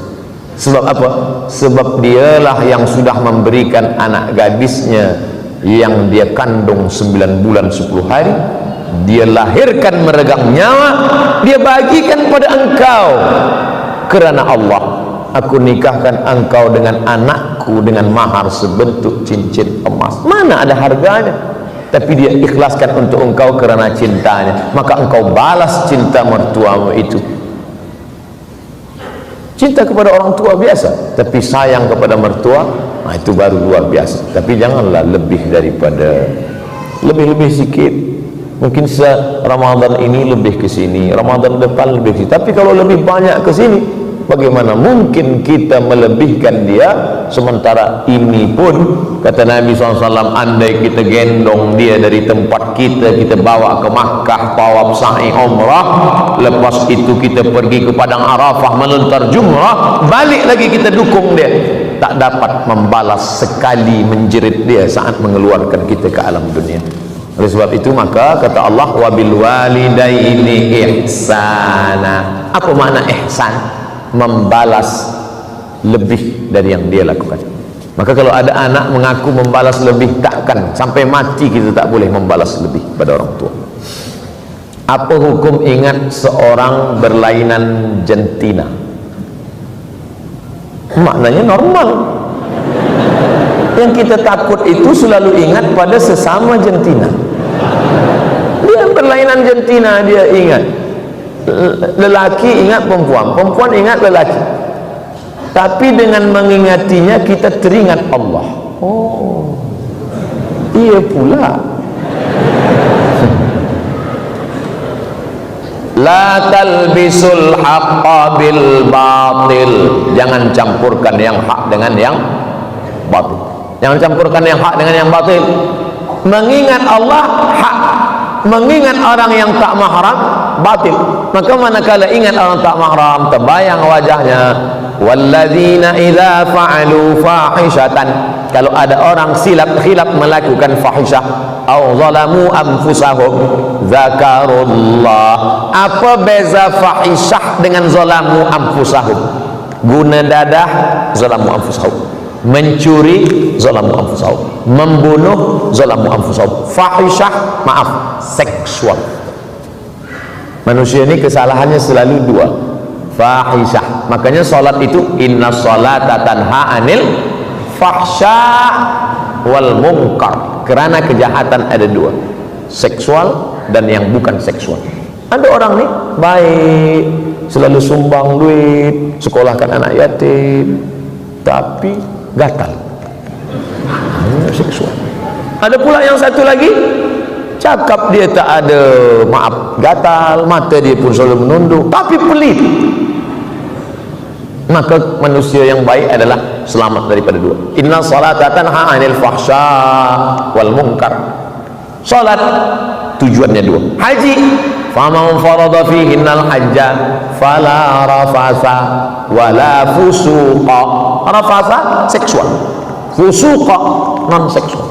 Sebab apa? Sebab dialah yang sudah memberikan anak gadisnya yang dia kandung 9 bulan 10 hari, dia lahirkan meregang nyawa, dia bagikan pada engkau. Kerana Allah, aku nikahkan engkau dengan anakku dengan mahar sebentuk cincin emas. Mana ada harganya, tapi dia ikhlaskan untuk engkau kerana cintanya. Maka engkau balas cinta mertuamu itu. Cinta kepada orang tua biasa, tapi sayang kepada mertua, nah itu baru luar biasa. Tapi janganlah lebih daripada, lebih sikit. Mungkin Ramadan ini lebih ke sini, Ramadan depan lebih ke sini. Tapi kalau lebih banyak ke sini, bagaimana mungkin kita melebihkan dia? Sementara ini pun kata Nabi SAW, andai kita gendong dia dari tempat kita bawa ke Makkah, tawaf sa'i umrah, lepas itu kita pergi ke padang Arafah melontar jumrah, balik lagi kita dukung dia, tak dapat membalas sekali menjerit dia saat mengeluarkan kita ke alam dunia. Oleh sebab itu maka kata Allah, wabil walidaini ihsana. Apa makna ihsan? Membalas lebih dari yang dia lakukan. Maka kalau ada anak mengaku membalas lebih, takkan sampai mati kita tak boleh membalas lebih pada orang tua. Apa hukum ingat seorang berlainan jantina? Maknanya normal. Yang kita takut itu selalu ingat pada sesama jantina. Dia berlainan jantina, dia ingat. Lelaki ingat perempuan, perempuan ingat lelaki. Tapi dengan mengingatinya kita teringat Allah. Oh, iya pula. La talbisul haqqa bil batil. Jangan campurkan yang hak dengan yang batil. Jangan campurkan yang hak dengan yang batil. Mengingat Allah hak, mengingat orang yang tak mahram batil. Maka manakala ingat orang tak mahram, terbayang wajahnya. Walladzina idza fa'alu fahishatan, kalau ada orang khilaf melakukan fahisyah, au zalamu anfusahum zakarullah. Apa beza fahisyah dengan zalamu anfusahum? Guna dadah, zalamu anfusahum. Mencuri, zalamu anfusahum. Membunuh, zalamu anfusahum. Fahisyah, maaf, seksual. Manusia ini kesalahannya selalu dua, fahisyah. Makanya salat itu inna salata tanha anil fahsya wal munkar. Kerana kejahatan ada dua, seksual dan yang bukan seksual. Ada orang nih baik, selalu sumbang duit, sekolahkan anak yatim, tapi gatal, seksual. Ada pula yang satu lagi, cakap dia tak ada, maaf, gatal, mata dia pun selalu menunduk, tapi pelit. Maka manusia yang baik adalah selamat daripada dua. Inna salata tanha 'anil fahsya wal munkar. Salat tujuannya dua. Haji, faman farada fihinnal hajja fala rafasa wala fusuqa. Rafasa seksual, fusuqa non seksual.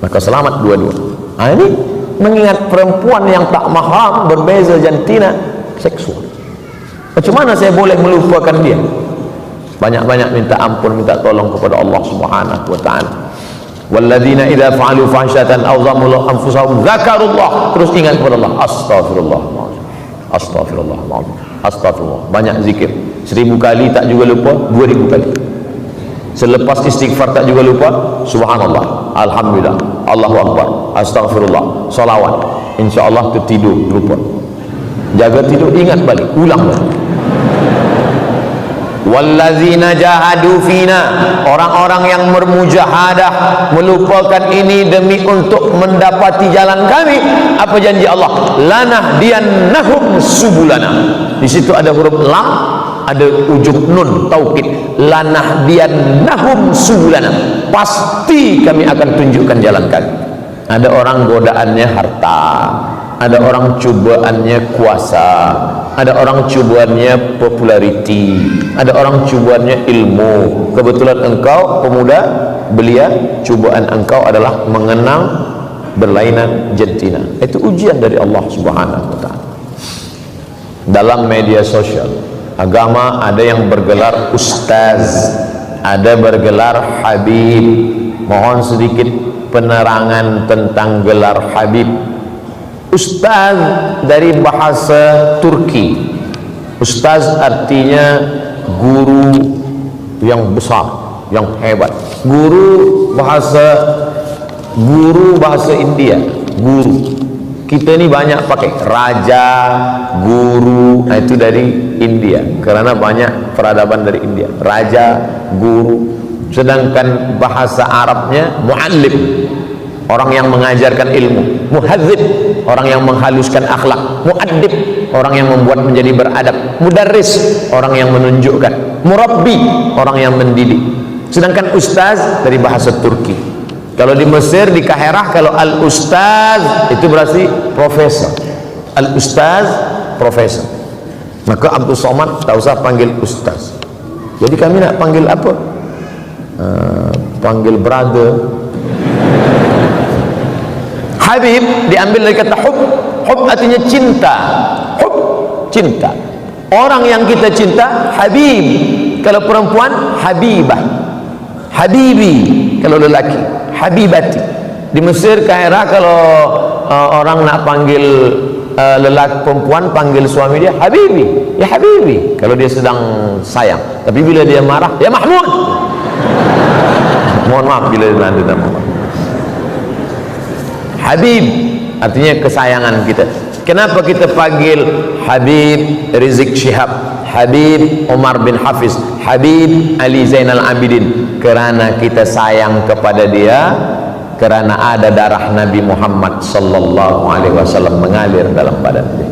Maka selamat dua-dua. Nah, ini mengingat perempuan yang tak mahram, berbeza jantina, seksual. Macam mana saya boleh melupakan dia? Banyak-banyak minta ampun, minta tolong kepada Allah Subhanahu wa taala. Walladzina idza fa'alu fahsyatan aw zalamu anfusahum dzakarullah, terus ingat kepada Allah. Astagfirullah, astagfirullah, astagfirullah. Banyak zikir, 1000 kali tak juga lupa, 2000 kali. Selepas istighfar tak juga lupa, subhanallah, alhamdulillah, Allahu akbar, astagfirullah, salawat. Insyaallah tertidur lupa. Jaga tidur, ingat balik, ulang balik. Wallazina jahadu fina, orang-orang yang bermujahadah, melupakan ini demi untuk mendapati jalan kami. Apa janji Allah? Lanahdiyannahum subulana. Di situ ada huruf lam, ada ujung nun taukid. Lanahdiyannahum subulana, pasti kami akan tunjukkan jalan kami. Ada orang godaannya harta, ada orang cobaannya kuasa, ada orang cobaannya populariti, ada orang cobaannya ilmu. Kebetulan engkau pemuda belia, cobaan engkau adalah mengenang berlainan jantina. Itu ujian dari Allah Subhanahu wa ta'ala. Dalam media sosial agama ada yang bergelar ustaz, ada bergelar habib. Mohon sedikit penerangan tentang gelar habib. Ustaz dari bahasa Turki. Ustaz artinya guru yang besar, yang hebat. Guru bahasa India, guru. Kita ini banyak pakai raja, guru. Nah, itu dari India karena banyak peradaban dari India. Raja, guru. Sedangkan bahasa Arabnya muallim, orang yang mengajarkan ilmu. Muhadzib, orang yang menghaluskan akhlak. Muaddib, orang yang membuat menjadi beradab. Mudarris, orang yang menunjukkan. Murabbi, orang yang mendidik. Sedangkan ustaz dari bahasa Turki. Kalau di Mesir, di Kaherah, kalau al-ustaz itu berarti profesor. Al-ustaz, profesor. Maka Abdul Somad tak usah panggil ustaz. Jadi kami nak panggil apa? Panggil brother. Habib diambil dari kata hub. Hub artinya cinta. Hub, cinta. Orang yang kita cinta habib. Kalau perempuan habibah. Habibi kalau lelaki. Habibati. Di Mesir, Kairah, kalau orang nak panggil lelaki perempuan, panggil suami dia habibi. Ya habibi kalau dia sedang sayang. Tapi bila dia marah, ya Mahmud. Mohon maaf bila nanti tak mohon. Habib artinya kesayangan kita. Kenapa kita panggil Habib Rizik Syihab, Habib Umar bin Hafiz, Habib Ali Zainal Abidin? Kerana kita sayang kepada dia, kerana ada darah Nabi Muhammad sallallahu alaihi wasallam mengalir dalam badan dia.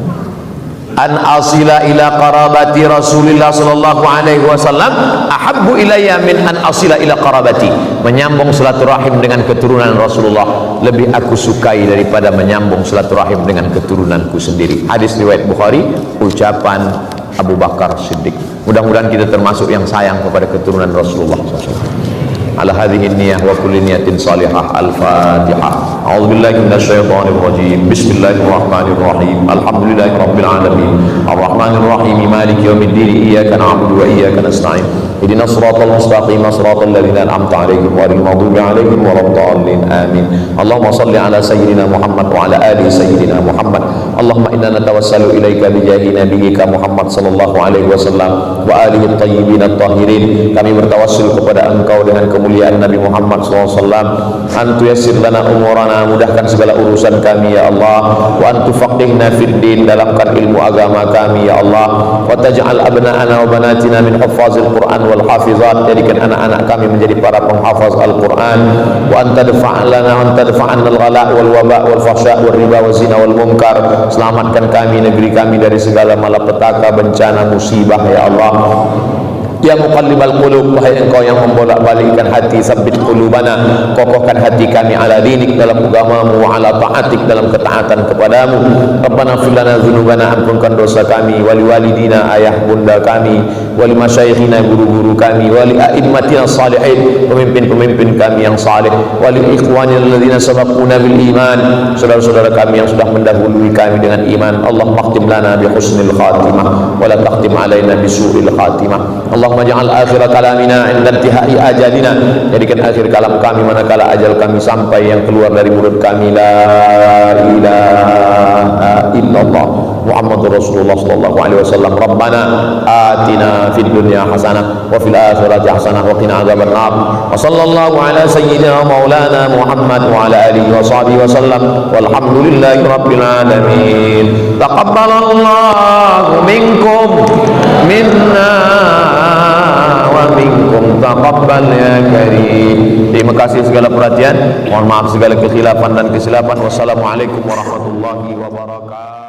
An asila ila qarabati Rasulillah sallallahu alaihi wasallam ahabbu ilayya min an asila ila qarabati. Menyambung silaturahim dengan keturunan Rasulullah lebih aku sukai daripada menyambung silaturahim dengan keturunanku sendiri. Hadis riwayat Bukhari, ucapan Abu Bakar Siddiq. Mudah-mudahan kita termasuk yang sayang kepada keturunan Rasulullah SAW. Ala hadhihi niyyah wa kulli niyatin salihah. Al-Fatihah. A'udzubillahi minasyaitonir rajim. Bismillahirrahmanirrahim. Alhamdulillahirabbil alamin. Arrahmanir rahim. Maliki yaumiddin. Iyyaka na'budu wa iyyaka nasta'in. Ihdinas siratal mustaqim. Siratal ladzina an'amta 'alaihim ghairil maghdubi 'alaihim waladdallin. Amin. Allahumma shalli ala sayyidina Muhammad wa ala ali sayyidina Muhammad. Allahumma inna natawassalu ilaika bi jahi nabiyyika Muhammad sallallahu alaihi wasallam wa alihi at-tayyibin at-tahirin. Kami bertawassul kepada Engkau dengan kemuliaan Nabi Muhammad SAW. Antu yassir lana umurana, mudahkan segala urusan kami ya Allah. Wa antu faqihna fid din, dalamkan ilmu agama kami ya Allah. Wa taj'al abna'ana wa banatina min huffazil Quran wal hafizat, jadikan anak-anak kami menjadi para penghafaz Al-Quran. Wa anta dafa'lana wa anta dafa'anna al-ghala wal waba wal fahsya wal riba wal zina wal munkar. Selamatkan kami, negeri kami dari segala malapetaka, bencana, musibah ya Allah. Ya muqallibal qulub, wahai Engkau yang membolak-balikkan hati, sabbit qulubana, kokohkan hati kami ala dinik, dalam agamamu, wa ala ta'atik, dalam ketaatan kepadamu. Rabbana ighfir lana dzunubana, ampunkan dosa kami, wali walidina, ayah bunda kami, wali masyayikhina, guru-guru kami, wali a'immatina salihin, pemimpin-pemimpin kami yang saleh, wali ikhwanina alladzina sabaquna bil iman, saudara-saudara kami yang sudah mendahului kami dengan iman. Allahumma khtim lana bi husnil khatimah wa la takhtim alaina bi su'il khatimah. Allahumma ja'al akhir kalamina inda intihai ajalina, jadikan akhir kalam kami manakala ajal kami sampai, yang keluar dari mulut kami la ilaha illallah Muhammadur Rasulullah sallallahu alaihi wasallam. Rabbana atina fid dunya hasanah wa fil akhirati hasanah wa qina adzabannar. Wa sallallahu ala sayyidina maulana Muhammad wa ala alihi wa sahbihi wasallam. Walhamdulillahi rabbil alamin. Taqabbalallahu minkum minna wa minkum taqabbal ya karim. Terima kasih segala perhatian, mohon maaf segala kekhilafan dan kesilapan. Wassalamualaikum warahmatullahi wabarakatuh.